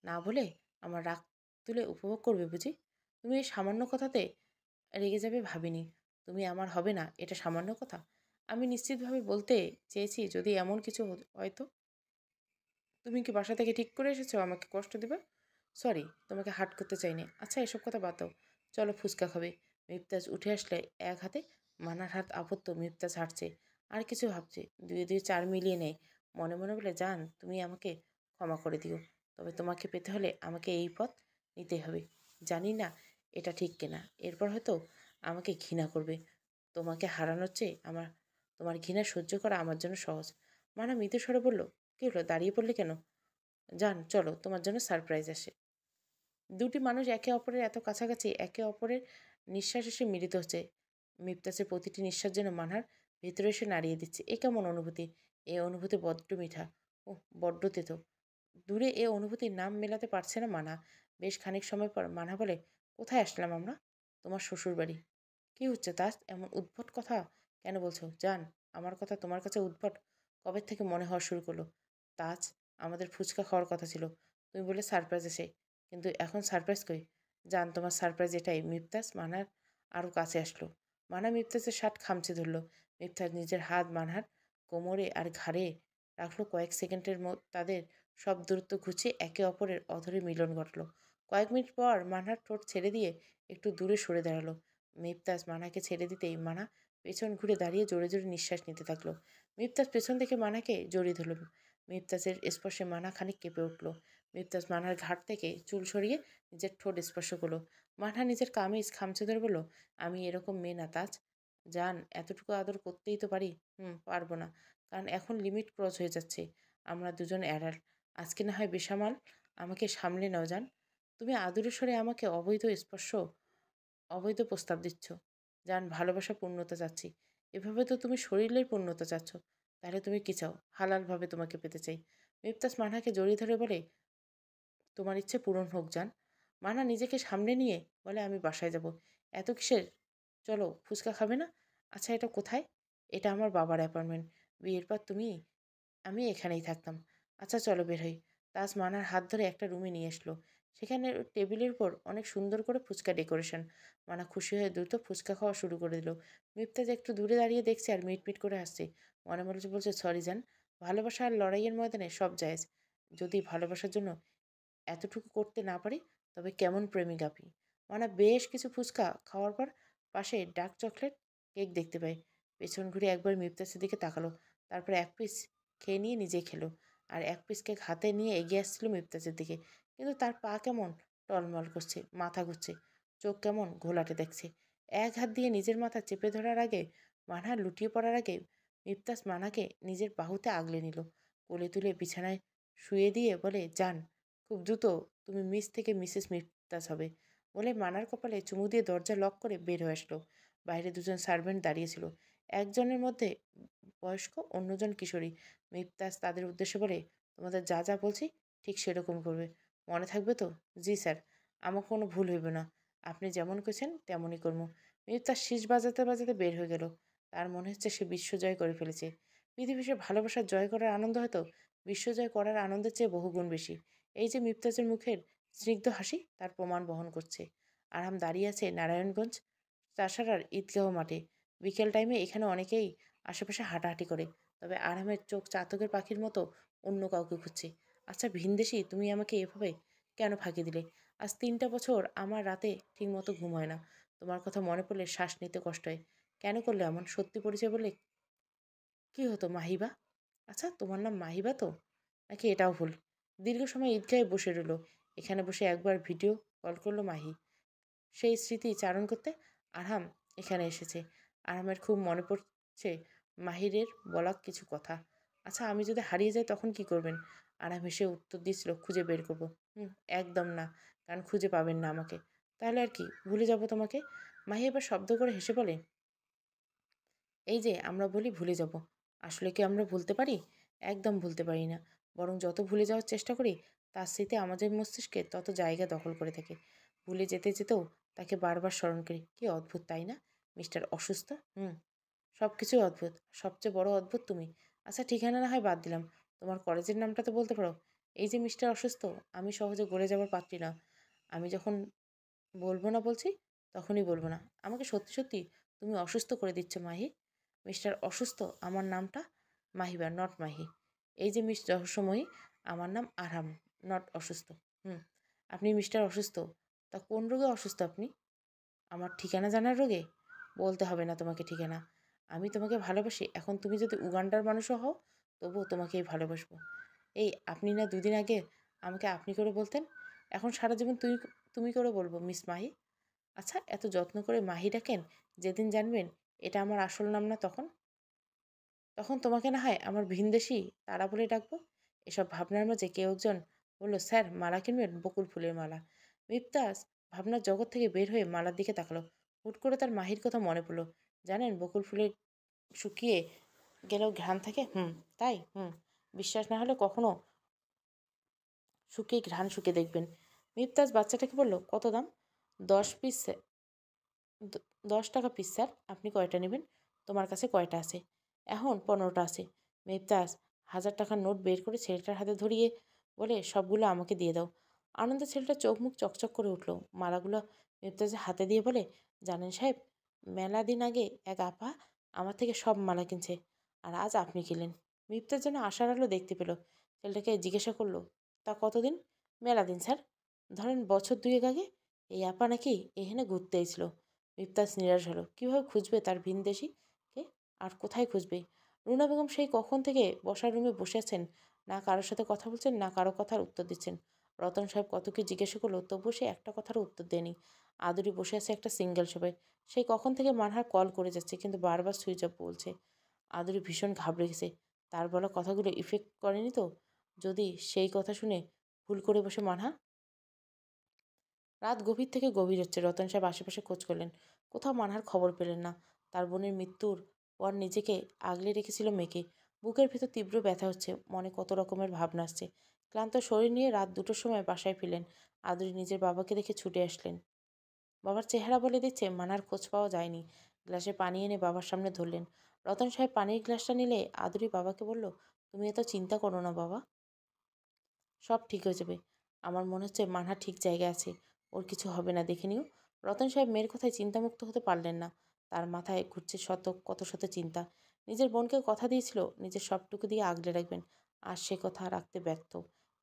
না বলে আমার রাগ তুলে উপভোগ করবে বুঝি? তুমি এই সামান্য কথাতে রেগে যাবে ভাবিনি। তুমি আমার হবে না এটা সামান্য কথা? আমি নিশ্চিতভাবে বলতে চেয়েছি যদি এমন কিছু হয়তো। তুমি কি বাসা থেকে ঠিক করে এসেছো আমাকে কষ্ট দেবে? সরি, তোমাকে হার্ট করতে চাইনি। আচ্ছা এসব কথা বাদ দাও, চলো ফুচকা খাবে। মিফতাজ উঠে আসলে এক হাতে মানার হাত আবদ্ধ। মিফতাজ হাঁটছে আর কিছু ভাবছে, দুয়ে দুয়ে চার মিলিয়ে নেয়। মনে মনে বলে, জান তুমি আমাকে ক্ষমা করে দিও। তবে তোমাকে পেতে হলে আমাকে এই পথ নিতে হবে। জানি না এটা ঠিক কিনা। এরপর হয়তো আমাকে ঘৃণা করবে। তোমাকে হারানোর চেয়ে তোমার ঘৃণা সহ্য করা আমার জন্য সহজ। মানা মৃদু স্বরে বলল, কি হলো, দাঁড়িয়ে পড়লে কেন? যান, চলো, তোমার জন্য সারপ্রাইজ আসে। দুটি মানুষ একে অপরের এত কাছাকাছি, একে অপরের নিঃশ্বাস এসে মিলিত হচ্ছে। মিপ্তাসের প্রতিটি নিঃশ্বাস যেন মানহার ভেতরে এসে নাড়িয়ে দিচ্ছে। এ কেমন অনুভূতি? এই অনুভূতি বড্ড মিঠা। ও, বড্ড তেতো। দূরে এ অনুভূতির নাম মেলাতে পারছে না মানহা। বেশ খানিক সময় পর মানহা বলে, কোথায় আসলাম আমরা? তোমার শ্বশুর বাড়ি। কি হচ্ছে তাজ? এমন উদ্ভট কথা কেন বলছো? জান, আমার কথা তোমার কাছে উদ্ভট কবে থেকে মনে হওয়া শুরু করলো? তাজ, আমাদের ফুচকা খাওয়ার কথা ছিল। তুমি বলে সারপ্রাইজ এসে, কিন্তু এখন সারপ্রাইজ কই? জান, তোমার সারপ্রাইজ এটাই। মিফতাস মানহার আরও কাছে আসলো। মানহা মিফতাসের শার্ট খামচে ধরল। মিফতাস নিজের হাত মানহার কোমরে আর ঘাড়ে রাখলো। কয়েক সেকেন্ডের তাদের সব দূরত্ব ঘুচিয়ে একে অপরের অধরে মিলন ঘটল। কয়েক মিনিট পর মানহার ঠোঁট ছেড়ে দিয়ে একটু দূরে সরে দাঁড়ালো। মিফতাস মানাকে ছেড়ে দিতেই মানা পেছন ঘুরে দাঁড়িয়ে জোরে জোরে নিঃশ্বাস নিতে থাকলো। মিফতাস পেছন থেকে মানাকে জড়িয়ে ধরল। মিফতাসের স্পর্শে মানা খানিক কেঁপে উঠল। মিফতাস মানহার ঘাট থেকে চুল সরিয়ে নিজের ঠোঁট স্পর্শ করলো। মানহা নিজের কামিজ খামচে ধরে বলল, আমি এরকম মেয়ে না তাজ। জান, এতটুকু আদর করতেই তো পারি। পারবো না, কারণ এখন লিমিট ক্রস হয়ে যাচ্ছে। আমরা দুজন অ্যাডাল্ট। আজকে না হয় বেসামাল, আমাকে সামলে নাও জান। তুমি আদুরে স্বরে আমাকে অবৈধ প্রস্তাব দিচ্ছ। জান, ভালোবাসা পূর্ণতা চাচ্ছি। এভাবে তো তুমি শরীরের পূর্ণতা চাচ্ছ। তাহলে তুমি কি চাও? হালালভাবে তোমাকে পেতে চাই। মিফতাস মানহাকে জড়িয়ে ধরে বলে, তোমার ইচ্ছে পূরণ হোক জান। মানা নিজেকে সামনে নিয়ে বলে, আমি বাসায় যাব। এত কিসের? চলো, ফুচকা খাবে না? আচ্ছা, এটা কোথায়? এটা আমার বাবার অ্যাপার্টমেন্ট। বিয়ের পর আমি এখানেই থাকতাম। আচ্ছা, চলো বের হই। তাজ মানার হাত ধরে একটা রুমে নিয়ে আসলো। সেখানে টেবিলের উপর অনেক সুন্দর করে ফুচকা ডেকোরেশন। মানা খুশি হয়ে দ্রুত ফুচকা খাওয়া শুরু করে দিল। মিফতাজ একটু দূরে দাঁড়িয়ে দেখছে আর মিটমিট করে আসছে। মনে মনে বলছে, সরি জান, ভালোবাসা আর লড়াইয়ের ময়দানে সব জায়েজ। যদি ভালোবাসার জন্য এতটুকু করতে না পারি, তবে কেমন প্রেমিক আপনি। মানা বেশ কিছু ফুচকা খাওয়ার পর পাশে ডার্ক চকলেট কেক দেখতে পাই। পেছন ঘুরে একবার মিফতাসের দিকে তাকালো। তারপর এক পিস খেয়ে নিয়ে নিজে খেলো। আর এক পিস কেক হাতে নিয়ে এগিয়ে আসছিল মিফতাসের দিকে। কিন্তু তার পা কেমন টলমল করছে, মাথা ঘুরছে, চোখ কেমন ঘোলাটে দেখছে। এক হাত দিয়ে নিজের মাথা চেপে ধরার আগে, মানহা লুটিয়ে পড়ার আগে, মিফতাস মানাকে নিজের বাহুতে আগলে নিল। কোলে তুলে বিছানায় শুয়ে দিয়ে বলে, যান, খুব দ্রুত তুমি মিস থেকে মিসেস মিফতাস হবে। বলে মানার কপালে চুমু দিয়ে দরজা লক করে বের হয়ে আসলো। বাইরে দুজন সার্ভেন্ট দাঁড়িয়েছিল। একজনের মধ্যে বয়স্ক, অন্যজন কিশোরী। মিফতাস তাদের উদ্দেশ্যে বলে, তোমাদের যা যা বলছি ঠিক সেরকম করবে। মনে থাকবে তো? জি স্যার। আমার কোনো ভুল হইবে না। আপনি যেমন কইছেন তেমনই করবো। মিফতাস শীষ বাজাতে বাজাতে বের হয়ে গেল। তার মনে হচ্ছে সে বিশ্ব জয় করে ফেলেছে। পৃথিবীর ভালোবাসার জয় করার আনন্দ হয়তো বিশ্বজয় করার আনন্দের চেয়ে বহুগুণ বেশি। এই যে মিফতাজের মুখের স্নিগ্ধ হাসি তার প্রমাণ বহন করছে। আরাম দাঁড়িয়ে আছে নারায়ণগঞ্জ চাষারার ঈদগাহ মাঠে। বিকেল টাইমে এখানে অনেকেই আশেপাশে হাঁটাহাঁটি করে। তবে আরামের চোখ চাতকের পাখির মতো অন্য কাউকে খুঁজছে। আচ্ছা ভিনদেশি, তুমি আমাকে এভাবে কেন ফাঁকি দিলে? আজ 3টা বছর আমার রাতে ঠিকমতো ঘুম হয় না। তোমার কথা মনে পড়লে শ্বাস নিতে কষ্ট হয়। কেন করলে এমন? সত্যি পরিচয় বললে কি হতো, মাহিবা? আচ্ছা, তোমার নাম মাহিবা তো? নাকি এটাও ভুল? দীর্ঘ সময় ঈদগাহে বসে রইল। এখানে বসে একবার ভিডিও কল করলো মাহি। সেই স্মৃতি চারণ করতে আরহাম এখানে এসেছে। আরহামের খুব মনে পড়ছে মাহিরের বলা কিছু কথা। আচ্ছা, আমি যদি হারিয়ে যাই তখন কি করবেন? আরহাম হেসে উত্তর দিয়েছিল, খুঁজে বের করবো। একদম না, কারণ খুঁজে পাবেন না আমাকে। তাহলে আর কি, ভুলে যাব তোমাকে? মাহি এবার শব্দ করে হেসে বলে, এই যে আমরা বলি ভুলে যাব, আসলে কি আমরা ভুলতে পারি? একদম ভুলতে পারি না। বরং যত ভুলে যাওয়ার চেষ্টা করি, তার স্মৃতি আমাদের মস্তিষ্কে তত জায়গা দখল করে থাকে। ভুলে যেতে যেতেও তাকে বারবার স্মরণ করি। কি অদ্ভুত, তাই না? মিস্টার অসুস্থ। সব কিছুই অদ্ভুত। সবচেয়ে বড় অদ্ভুত তুমি। আচ্ছা, ঠিকানা না হয় বাদ দিলাম, তোমার কলেজের নামটা তো বলতে পারো। এই যে মিস্টার অসুস্থ, আমি সহজে গলে যাবার পাত্রী না। আমি যখন বলবো না বলছি, তখনই বলবো না। আমাকে সত্যি সত্যি তুমি অসুস্থ করে দিচ্ছ মাহি। মিস্টার অসুস্থ আমার নামটা মাহিবা, নট মাহি। এই যে মিস রহস্যময়ী, আমার নাম আরহাম, নট অসুস্থ। হুম আপনি মিস্টার অসুস্থ? তা কোন রোগে অসুস্থ আপনি? আমার ঠিকানা জানার রোগে? বলতে হবে না তোমাকে ঠিকানা। আমি তোমাকে ভালোবাসি। এখন তুমি যদি উগান্ডার মানুষও হও, তবুও তোমাকেই ভালোবাসবো। এই আপনি না দুদিন আগে আমাকে আপনি করে বলতেন, এখন সারা জীবন তুই তুমি করে বলবো মিস মাহি? আচ্ছা, এত যত্ন করে মাহি ডাকেন, যেদিন জানবেন এটা আমার আসল নাম না, তখন তখন তোমাকে না হয় আমার ভিনদেশি তারা বলে ডাকবো। এসব ভাবনার মাঝে কেউ একজন বলল, স্যার মালা কিনবেন, বকুল ফুলের মালা। মিফতাজ ভাবনার জগৎ থেকে বের হয়ে মালার দিকে তাকালো। হুট করে তার মাহির কথা মনে পড়লো। জানেন, বকুল ফুলের শুকিয়ে গেলেও ঘ্রাণ থাকে। তাই বিশ্বাস না হলে কখনো শুকিয়ে ঘ্রাণ শুকে দেখবেন। মিফতাজ বাচ্চাটাকে বলল, কত দাম? 10 পিস। 10 টাকা পিস স্যার। আপনি কয়টা নেবেন? তোমার কাছে কয়টা আছে? এখন 15টা আছে। মেহতাজ 1000 টাকার নোট বের করে ছেলেটার হাতে ধরিয়ে বলে, সবগুলো আমাকে দিয়ে দাও। আনন্দে ছেলেটা চোখ মুখ চকচক করে উঠল। মালাগুলো মেহতাজের হাতে দিয়ে বলে, জানেন সাহেব, মেলা দিন আগে এক আপা আমার থেকে সব মালা কিনছে, আর আজ আপনি কিনলেন। মিফতাজ যেন আশার আলো দেখতে পেল। ছেলেটাকে জিজ্ঞাসা করলো, তা কতদিন? মেলা দিন স্যার, ধরেন বছর দুয়েক আগে। এই আপা নাকি এখানে ঘুরতে এসেছিল। মিফতাজ নিরাশ হলো। কীভাবে খুঁজবে তার ভিনদেশিকে? আর কোথায় খুঁজবে? রুনা বেগম সেই কখন থেকে বসার রুমে বসে আছেন, না কারোর সাথে কথা বলছেন, না কারো কথার উত্তর দিচ্ছেন। রতন সাহেব কত কি জিজ্ঞাসা করলো, তবুও সে একটা কথারও উত্তর দেয়নি। আদুরি বসে আছে একটা সিঙ্গেল শপে। সেই কখন থেকে মানহার কল করে যাচ্ছে, কিন্তু বারবার সুইচ অফ বলছে। আদুরি ভীষণ ঘাবড়ে গেছে। তার বলা কথাগুলো ইফেক্ট করেনি তো? যদি সেই কথা শুনে ভুল করে বসে মানহা? রাত গভীর থেকে গভীর হচ্ছে। রতন সাহেব আশেপাশে খোঁজ করলেন, কোথাও মানহার খবর পেলেন না। তার বোনের মৃত্যুর পর নিজেকে আগলে রেখেছিল মেয়েকে। বুকের ভেতর তীব্র ব্যথা হচ্ছে, মনে কত রকমের ভাবনা আসছে। ক্লান্ত শরীর নিয়ে রাত 2টোর সময় বাসায় ফিরলেন। আদুরি নিজের বাবাকে দেখে ছুটে আসলেন। বাবার চেহারা বলে দিচ্ছে মানার খোঁজ পাওয়া যায়নি। গ্লাসে পানি এনে বাবার সামনে ধরলেন। রতন সাহেব পানির গ্লাসটা নিলে আদুরি বাবাকে বলল, তুমি এত চিন্তা করো না বাবা, সব ঠিক হয়ে যাবে। আমার মনে হচ্ছে মানহা ঠিক জায়গায় আছে, ওর কিছু হবে না, দেখে নিও। রতন সাহেব মেয়ের কথায় চিন্তামুক্ত হতে পারলেন না। তার মাথায় ঘুরছে কত শত চিন্তা। নিজের বোনকে কথা দিয়েছিল নিজের সবটুকু দিয়ে আগলে রাখবেন, আর সে কথা রাখতে ব্যর্থ।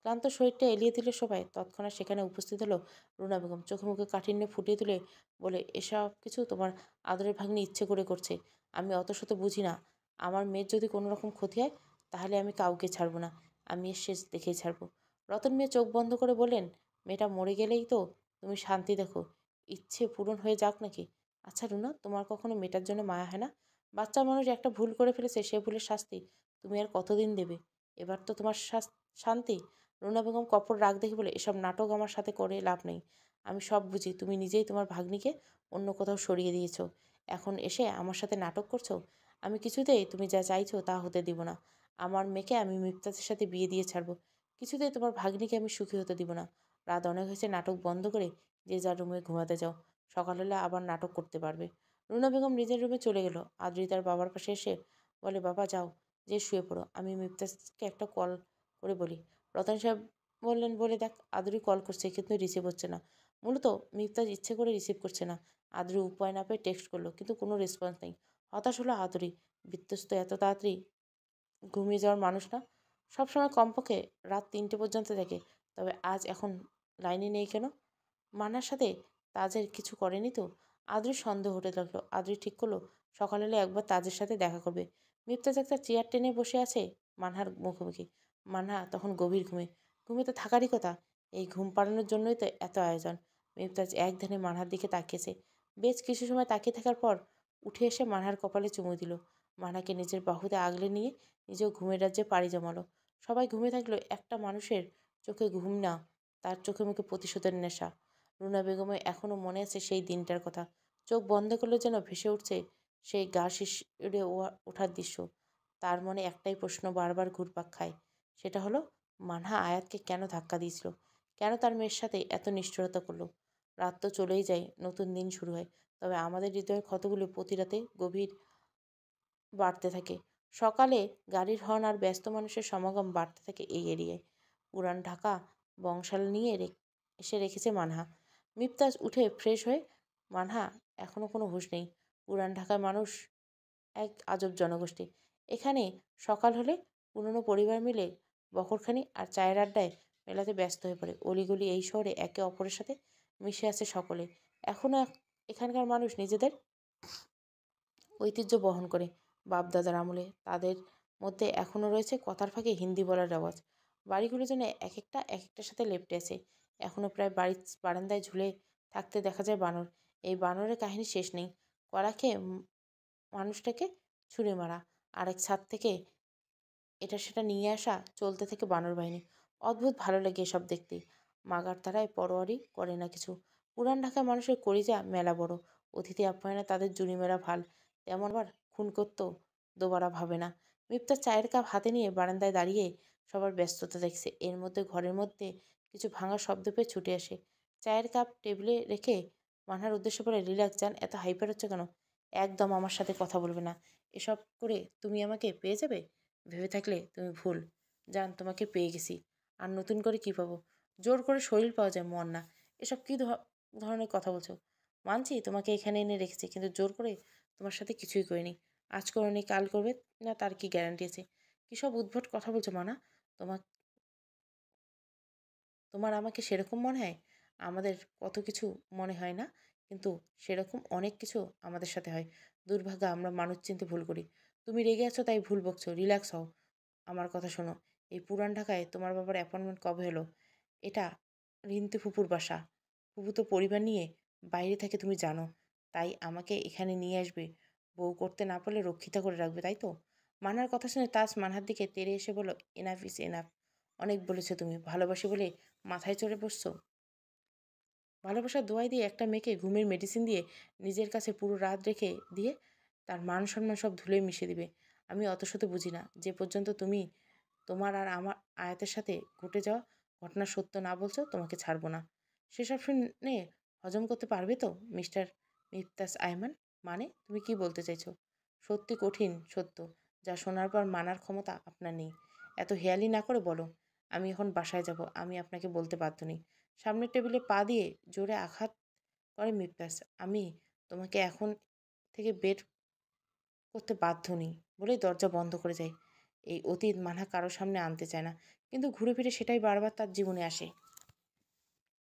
ক্লান্ত শরীরটা এলিয়ে দিল সবাই। তৎক্ষণাৎ সেখানে উপস্থিত হলো রুনা বেগম। চোখে মুখে কাঠিন্য ফুটিয়ে তুলে বলে, এসব কিছু তোমার আদরের ভাগ্নি ইচ্ছে করে করছে। আমি অত শত বুঝি না। আমার মেয়ের যদি কোনো রকম ক্ষতি হয়, তাহলে আমি কাউকে ছাড়বো না। আমি এর শেষ দেখেই ছাড়বো। রতন মিয়া চোখ বন্ধ করে বললেন, মেয়েটা মরে গেলেই তো তুমি শান্তি দেখো, ইচ্ছে পূরণ হয়ে যাক নাকি? আচ্ছা রুনা, তোমার কখনো মেয়েটার জন্য মায়া হয় না? বাচ্চা মানুষ একটা ভুল করে ফেলেছে, সে ভুলের শাস্তি তুমি আর কতদিন দেবে? এবার তো তোমার শান্তি। রুনা বেগম কপর রাগ দেখে বলে, এসব নাটক আমার সাথে করে লাভ নেই। আমি সব বুঝি। তুমি নিজেই তোমার ভাগ্নিকে অন্য কোথাও সরিয়ে দিয়েছো, এখন এসে আমার সাথে নাটক করছো। আমি কিছুতেই তুমি যা চাইছো তা হতে দিব না। আমার মেয়েকে আমি মিফতাজের সাথে বিয়ে দিয়ে ছাড়বো। কিছুতেই তোমার ভাগ্নিকে আমি সুখী হতে দিব না। রাত অনেক হয়েছে, নাটক বন্ধ করে যে যার রুমে ঘুমাতে যাও। সকাল হলে আবার নাটক করতে পারবে। রুনা বেগম নিজের রুমে চলে গেল। আদ্রি তার বাবার পাশে এসে বলে, বাবা যাও, যে শুয়ে পড়ো, আমি মিফতাজকে একটা কল করে বলি। রতন সাহেব বললেন, বলে দেখ। আদ্রি কল করছে কিন্তু রিসিভ হচ্ছে না। মূলত মিফতাজ ইচ্ছে করে রিসিভ করছে না। আদ্রি উপায় না পেয়ে টেক্সট করলো, কিন্তু কোনো রেসপন্স নেই। হতাশ হলো আদুরি। বিধ্বস্ত এত তাড়াতাড়ি ঘুমিয়ে যাওয়ার মানুষ না। সবসময় কমপক্ষে রাত 3টে পর্যন্ত থাকে। তবে আজ এখন লাইনে নেই কেন? মানার সাথে তাজের কিছু করেনি তো? আদ্রির সন্দেহ হতে লাগলো। আদ্রি ঠিক করলো সকাল হলে একবার তাজের সাথে দেখা করবে। মিফতাজ একটা চেয়ার টেনে বসে আছে মানহার মুখোমুখি। মানহা তখন গভীর ঘুমে। ঘুমে তো থাকারই কথা। এই ঘুম পাড়ানোর জন্যই তো এত আয়োজন। মিফতাজ এক ধ্যানে মানহার দিকে তাকিয়েছে। বেশ কিছু সময় তাকিয়ে থাকার পর উঠে এসে মানহার কপালে চুমু দিল। মানহাকে নিজের বাহুতে আগলে নিয়ে নিজেও ঘুমের রাজ্যে পাড়ি জমালো। সবাই ঘুমে থাকলেও একটা মানুষের চোখে ঘুম না, তার চোখে মুখে প্রতিশোধের নেশা। রুনা বেগমের এখনও মনে আছে সেই দিনটার কথা। চোখ বন্ধ করলে যেন ভেসে উঠছে সেই গা শিশিরে ওঠার দৃশ্য। তার মনে একটাই প্রশ্ন বারবার ঘুরপাক খায়। সেটা হলো, মানহা আয়াতকে কেন ধাক্কা দিয়েছিল? কেন তার মেয়ের সাথে এত নিষ্ঠুরতা করলো? রাত তো চলেই যায়, নতুন দিন শুরু হয়। তবে আমাদের হৃদয়ের ক্ষতগুলো প্রতি রাতে গভীর বাড়তে থাকে। সকালে গাড়ির হর্ন আর ব্যস্ত মানুষের সমাগম বাড়তে থাকে এই এরিয়ায়। পুরান ঢাকা বংশাল নিয়ে এসে রেখেছে মানহা। মিফতাজ উঠে ফ্রেশ হয়ে, মানহা এখনও কোনো হুঁশ নেই। পুরান ঢাকার মানুষ এক আজব জনগোষ্ঠী। এখানে সকাল হলে পুরনো পরিবার মিলে বকরখানি আর চায়ের আড্ডায় মেলাতে ব্যস্ত হয়ে পড়ে। অলিগলি এই শহরে একে অপরের সাথে মিশে আছে সকলে। এখনও এখানকার মানুষ নিজেদের ঐতিহ্য বহন করে বাপ দাদার আমলে। তাদের মধ্যে এখনও রয়েছে কথার ফাঁকে হিন্দি বলার রেওয়াজ। বাড়িগুলো যেন এক একটা এক একটার সাথে লেপ্টে আছে। এখনো প্রায় বাড়ির বারান্দায় ঝুলে থাকতে দেখা যায় বানর। এই বানরের কাহিনী শেষ নেই। কলা খেয়ে মানুষটাকে ছুঁড়ে মারা, আরেক ছাদ থেকে এটা সেটা নিয়ে আসা, চলতে থেকে বানর বাহিনী। অদ্ভুত ভালো লাগে এসব দেখতে। মাগার তারায় পরোয়ারি করে না কিছু। পুরান ঢাকার মানুষের কলিজা মেলা বড়। অতিথি আপ্যায়নে তাদের জুড়ি মেরা ভাল। তেমন আবার খুন করতেও দোবারা ভাবে না। মিপ্তার চায়ের কাপ হাতে নিয়ে বারান্দায় দাঁড়িয়ে সবার ব্যস্ততা দেখছে। এর মধ্যে ঘরের মধ্যে কিছু ভাঙা শব্দ পেয়ে ছুটে আসে। চায়ের কাপ টেবিলে রেখে মানহার উদ্দেশ্য বলে, রিল্যাক্স যান, এত হাইপার হচ্ছে কেন? একদম আমার সাথে কথা বলবে না। এসব করে তুমি আমাকে পেয়ে যাবে ভেবে থাকলে তুমি ভুল। জান, তোমাকে পেয়ে গেছি। আর নতুন করে কি পাবো? জোর করে শরীর পাওয়া যায়, মন না। এসব কি ধরনের কথা বলছো? মানছি তোমাকে এখানে এনে রেখেছি, কিন্তু জোর করে তোমার সাথে কিছুই করিনি। আজ করনি, কাল করবে না তার কি গ্যারান্টি আছে? কী সব উদ্ভট কথা বলছো মানা? তোমার তোমার আমাকে সেরকম মনে হয়? আমাদের কত কিছু মনে হয় না, কিন্তু সেরকম অনেক কিছু আমাদের সাথে হয়। দুর্ভাগ্য আমরা মানুষ চিনতে ভুল করি। তুমি রেগে আছো তাই ভুল বকছো, রিল্যাক্স হও। আমার কথা শোনো। এই পুরান ঢাকায় তোমার বাবার অ্যাপয়েন্টমেন্ট কবে হলো? এটা রিন্টু ফুপুর বাসা। ফুপু তো পরিবার নিয়ে বাইরে থাকে, তুমি জানো। তাই আমাকে এখানে নিয়ে আসবে, বউ করতে না পারলে রক্ষিতা করে রাখবে, তাই তো? মানার কথা শুনে তাজ মানহার দিকে তেড়ে এসে বলল, এনাফ ইজ এনাফ। অনেক বলেছো তুমি। ভালোবাসি বলে মাথায় চড়ে বসছো? ভালোবাসার দোয়াই দিয়ে একটা মেয়েকে ঘুমের মেডিসিন দিয়ে নিজের কাছে পুরো রাত রেখে দিয়ে তার মান সম্মান সব ধুলোয় মিশিয়ে দিবে? আমি অত শত বুঝি না। যে পর্যন্ত তুমি তোমার আর আমার আয়াতের সাথে ঘটে যাওয়া ঘটনা সত্য না বলছো, তোমাকে ছাড়বো না। সেসব শুনে হজম করতে পারবে তো মিস্টার মিফতাস আয়মান? মানে তুমি কি বলতে চাইছো? সত্যি কঠিন সত্য, যা শোনার পর মানার ক্ষমতা আপনার নেই। এত হেয়ালি না করে বলো। আমি এখন বাসায় যাব, আমি আপনাকে বলতে বাধ্য নই। সামনের টেবিলে পা দিয়ে জোরে আঘাত করে মিফতাস। আমি তোমাকে এখন থেকে বের করতে বাধ্য নই বলেই দরজা বন্ধ করে যায়। এই অতীত মানহা কারো সামনে আনতে চায় না, কিন্তু ঘুরে ফিরে সেটাই বারবার তার জীবনে আসে।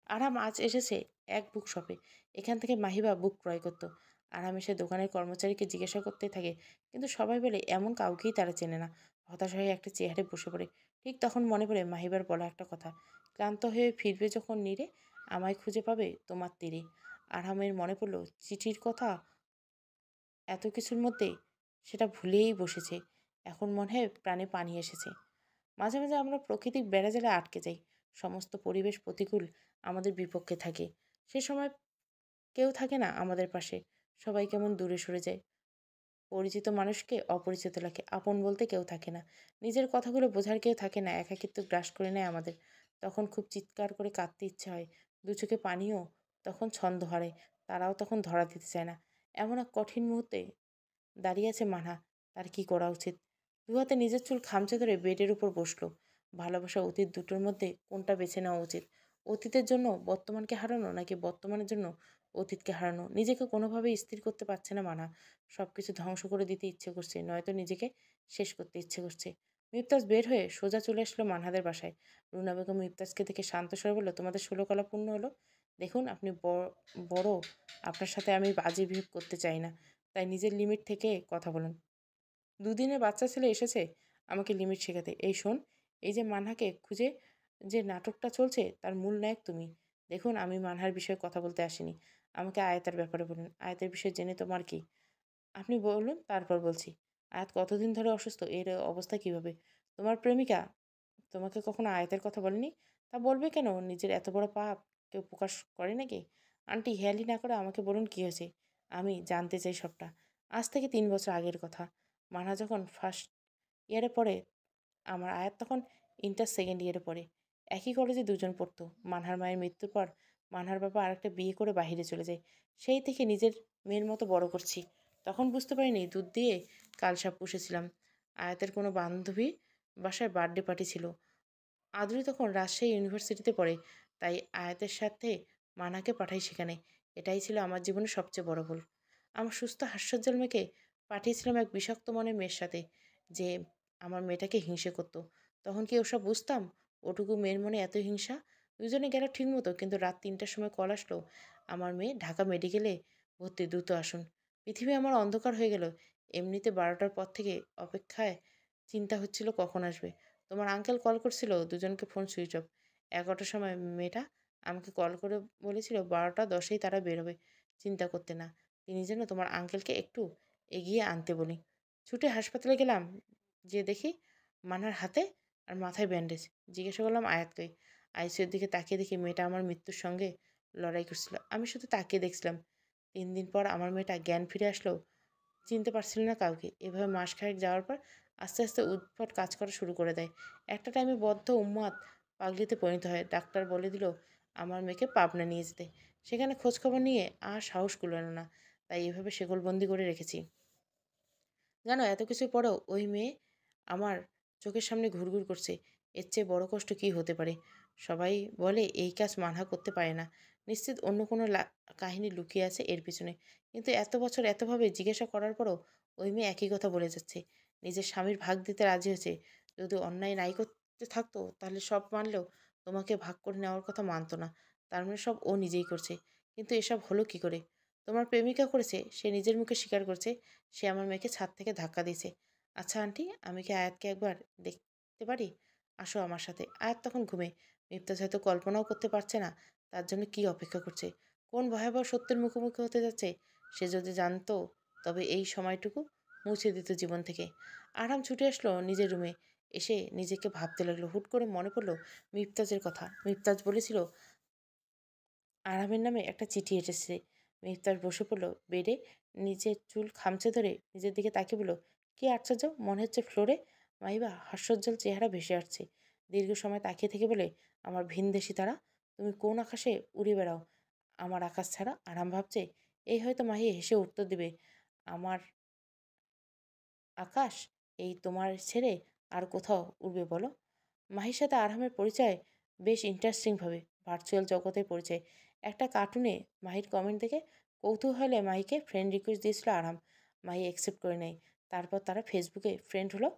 আরাম আজ এসেছে এক বুক শপে। এখান থেকে মাহিবা বুক ক্রয় করতো। আরাম এসে দোকানের কর্মচারীকে জিজ্ঞাসা করতে থাকে, কিন্তু সবাই বলে এমন কাউকেই তারা চেনে না। হতাশ হয়ে একটা চেয়ারে বসে পড়ে। ঠিক তখন মনে পড়ে মাহিবার বলা একটা কথা, ক্লান্ত হয়ে ফিরবে যখন নীরে, আমায় খুঁজে পাবে তোমার তীরে। আরামের মনে পড়ল চিঠির কথা, এত কিছুর মধ্যে সেটা ভুলেই বসেছে। এখন মনে হয় প্রাণে পানি এসেছে। মাঝে মাঝে আমরা প্রকৃতিক বেড়াজালে আটকে যাই। সমস্ত পরিবেশ প্রতিকূল আমাদের বিপক্ষে থাকে। সে সময় কেউ থাকে না আমাদের পাশে। সবাই কেমন দূরে সরে যায়। পরিচিত মানুষকে অপরিচিত লাগে, আপন বলতে কেউ থাকে না। নিজের কথাগুলো বোঝার কেউ থাকে না, একাকিত্ব গ্রাস করে নেয় আমাদের। তখন খুব চিৎকার করে কাঁদতে ইচ্ছে হয়। দু চোখে পানিও তখন ছন্দ হারায়। তারাও তখন ধরা দিতে চায় না। এমন এক কঠিন মুহূর্তে দাঁড়িয়ে আছে মানহা। তার কি করা উচিত? দু হাতে নিজের চুল খামচে ধরে বেডের উপর বসলো। ভালোবাসা অতীত দুটোর মধ্যে কোনটা বেছে নেওয়া উচিত? অতীতের জন্য বর্তমানকে হারানো, নাকি বর্তমানের জন্য অতীতকে হারানো? নিজেকে কোনোভাবেই স্থির করতে পারছে না মানহা। সব কিছু ধ্বংস করে দিতে ইচ্ছে করছে, নয়তো নিজেকে শেষ করতে ইচ্ছে করছে। মিফতাজ বের হয়ে সোজা চলে আসলো মানহাদের বাসায়। রুনা বেগম মিফতাজকে দেখে শান্ত স্বরে বলল, তোমাদের 16 কলা পূর্ণ হলো। দেখুন, আপনি বড়, আপনার সাথে আমি বাজে বিহেভ করতে চাই না, তাই নিজের লিমিট থেকে কথা বলুন। দুদিনের বাচ্চা ছেলে এসেছে আমাকে লিমিট শেখাতে। এই শোন, এই যে মানহাকে খুঁজে যে নাটকটা চলছে তার মূল নায়ক তুমি। দেখুন, আমি মানহার বিষয়ে কথা বলতে আসিনি। আমাকে আয়াতের ব্যাপারে বলুন। আয়াতের বিষয়ে জেনে তোমার কি? আপনি বলুন, তারপর বলছি। আয়াত কতদিন ধরে অসুস্থ? এর অবস্থা কিভাবে? তোমার প্রেমিকা তোমাকে কখনো আয়াতের কথা বলেনি? তা বলবে কেন? নিজের এত বড় পাপ কেউ প্রকাশ করে নাকি? আন্টি, হেয়ালি না করে আমাকে বলুন কি হয়েছে। আমি জানতে চাই সবটা। আজ থেকে 3 বছর আগের কথা। মানহা যখন ফার্স্ট ইয়ারে পড়ে, আমার আয়াত তখন ইন্টার সেকেন্ড ইয়ারে পড়ে। একই কলেজে দুজন পড়তো। মানহার মায়ের মৃত্যুর পর মানহার বাবা আরেকটা বিয়ে করে বাহিরে চলে যায়। সেই থেকে নিজের মেয়ের মতো বড় করছি। তখন বুঝতে পারিনি দুধ দিয়ে কালসাপ পুষেছিলাম। আয়াতের কোনো বান্ধবী বাসায় বার্থডে পার্টি ছিল। আদুরি তখন রাজশাহী ইউনিভার্সিটিতে পড়ে, তাই আয়াতের সাথে মানাকে পাঠাই সেখানে। এটাই ছিল আমার জীবনের সবচেয়ে বড় ভুল। আমার সুস্থ হাস্যোজ্জ্বল মেয়েকে পাঠিয়েছিলাম এক বিষাক্ত মনের মেয়ের সাথে, যে আমার মেয়েটাকে হিংসে করতো। তখন কি ওসব বুঝতাম? ওটুকু মেয়ের মনে এত হিংসা? দুজনে গেল ঠিক মতো, কিন্তু রাত 3টার সময় কল আসলো, আমার মেয়ে ঢাকা মেডিকেলে ভর্তি, দ্রুত আসুন। পৃথিবী আমার অন্ধকার হয়ে গেল। এমনিতে 12টার পর থেকে অপেক্ষায় চিন্তা হচ্ছিল কখন আসবে। তোমার আঙ্কেল কল করছিল, দুজনকে ফোন সুইচ অফ। 11টার সময় মেয়েটা আমাকে কল করে বলেছিল 12টা 10-এই তারা বেরোবে। চিন্তা করতে না। তিনি যেন তোমার আঙ্কেলকে একটু এগিয়ে আনতে বলি। ছুটে হাসপাতালে গেলাম। যে দেখি মানার হাতে আর মাথায় ব্যান্ডেজ। জিজ্ঞাসা করলাম আয়াত কই? আইসিইউর দিকে তাকিয়ে দেখি মেয়েটা আমার মৃত্যুর সঙ্গে লড়াই করছিল। আমি শুধু তাকিয়ে দেখছিলাম। 3 দিন পর আমার মেয়েটা জ্ঞান ফিরে আসলো। চিনতে পারছিল না কাউকে। এভাবে মাস খানেক যাওয়ার পর আস্তে আস্তে উদ্ভট কাজ করা শুরু করে দেয়। একটা টাইমে বদ্ধ উন্মাদ পাগলিতে পরিণত হয়। ডাক্তার বলে দিল আমার মেয়েকে পাবনা নিয়ে যেতে। সেখানে খোঁজখবর নিয়ে আর সাহস কুলোলো না। তাই এভাবে শেকলবন্দি করে রেখেছি। জানো, এত কিছুর পরেও ওই মেয়ে আমার চোখের সামনে ঘুরঘুর করছে। এর চেয়ে বড় কষ্ট কী হতে পারে? সবাই বলে এই কাজ মানহা করতে পারে না। নিশ্চিত অন্য কোনো কাহিনী লুকিয়ে আছে এর পিছনে। কিন্তু এত বছর এতভাবে জিজ্ঞাসা করার পরও ওই মেয়ে একই কথা বলে যাচ্ছে। নিজের স্বামীর ভাগ দিতে রাজি হয়েছে। যদি অন্যায় নাই করতে থাকতো তাহলে সব মানলেও তোমাকে ভাগ করে নেওয়ার কথা মানতো না। তার মানে সব ও নিজেই করছে। কিন্তু এসব হলো কি করে? তোমার প্রেমিকা করেছে, সে নিজের মুখে স্বীকার করছে। সে আমার মেয়েকে ছাদ থেকে ধাক্কা দিয়েছে। আচ্ছা আন্টি, আমি কি আয়াতকে একবার দেখতে পারি? আসো আমার সাথে। আয়াত তখন ঘুমে। মিফতাজ হয়তো কল্পনাও করতে পারছে না তার জন্য কি অপেক্ষা করছে, কোন ভয়াবহ সত্যের মুখোমুখি হতে যাচ্ছে। সে যদি জানতো তবে এই সময়টুকু মুছে দিত জীবন থেকে। আরাম ছুটে আসলো নিজের রুমে। এসে নিজেকে ভাবতে লাগলো। হুট করে মনে পড়লো মিফতাজের কথা। মিফতাজ বলেছিল আরামের নামে একটা চিঠি এসেছে। মিফতার বসে পড়ল বেডে, নিজের চুল খামচে ধরে নিজের দিকে তাকিয়ে বলল, কি আশ্চর্য, মনে হচ্ছে ফ্লোরে মাহিবা হাস্যোজ্জ্বল চেহারা ভেসে আসছে। দীর্ঘ সময় তাকিয়ে থেকে বলে, আমার ভিনদেশি তারা, তুমি কোন আকাশে উড়ে বেড়াও? আমার আকাশ ছাড়া? আরাম ভাবছে এই হয়তো মাহি হেসে উত্তর দিবে, আমার আকাশ এই তোমার ছেড়ে আর কোথাও উড়বে বলো? মাহির সাথে আরহামের পরিচয় বেশ ইন্টারেস্টিংভাবে ভার্চুয়াল জগতের পরিচয়। একটা কার্টুনে মাহির কমেন্ট দেখে কৌতূহলে মাহিকে ফ্রেন্ড রিকোয়েস্ট দিয়েছিল আরহাম। মাহি অ্যাকসেপ্ট করে নেয়। তারপর তারা ফেসবুকে ফ্রেন্ড হলো।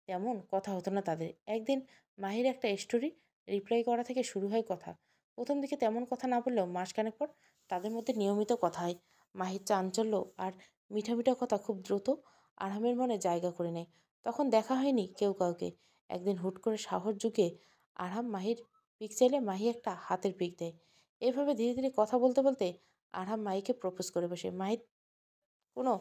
তেমন কথা হতো না তাদের। একদিন মাহির একটা স্টোরি রিপ্লাই করা থেকে শুরু হয় কথা। প্রথম দিকে তেমন কথা না বললেও মাসখানেক পর তাদের মধ্যে নিয়মিত কথা হয়। মাহির চাঞ্চল্য আর মিঠা মিঠা কথা খুব দ্রুত আরহামের মনে জায়গা করে নেয়। তখন দেখা হয়নি কেউ কাউকে। একদিন হুট করে সাহস জুগিয়ে আরহাম মাহির পিক চাইলে মাহি একটা হাতের পিক দেয়। এভাবে ধীরে ধীরে কথা বলতে বলতে আরহাম মাহিকে প্রপোজ করে বসে। মাহি কোনো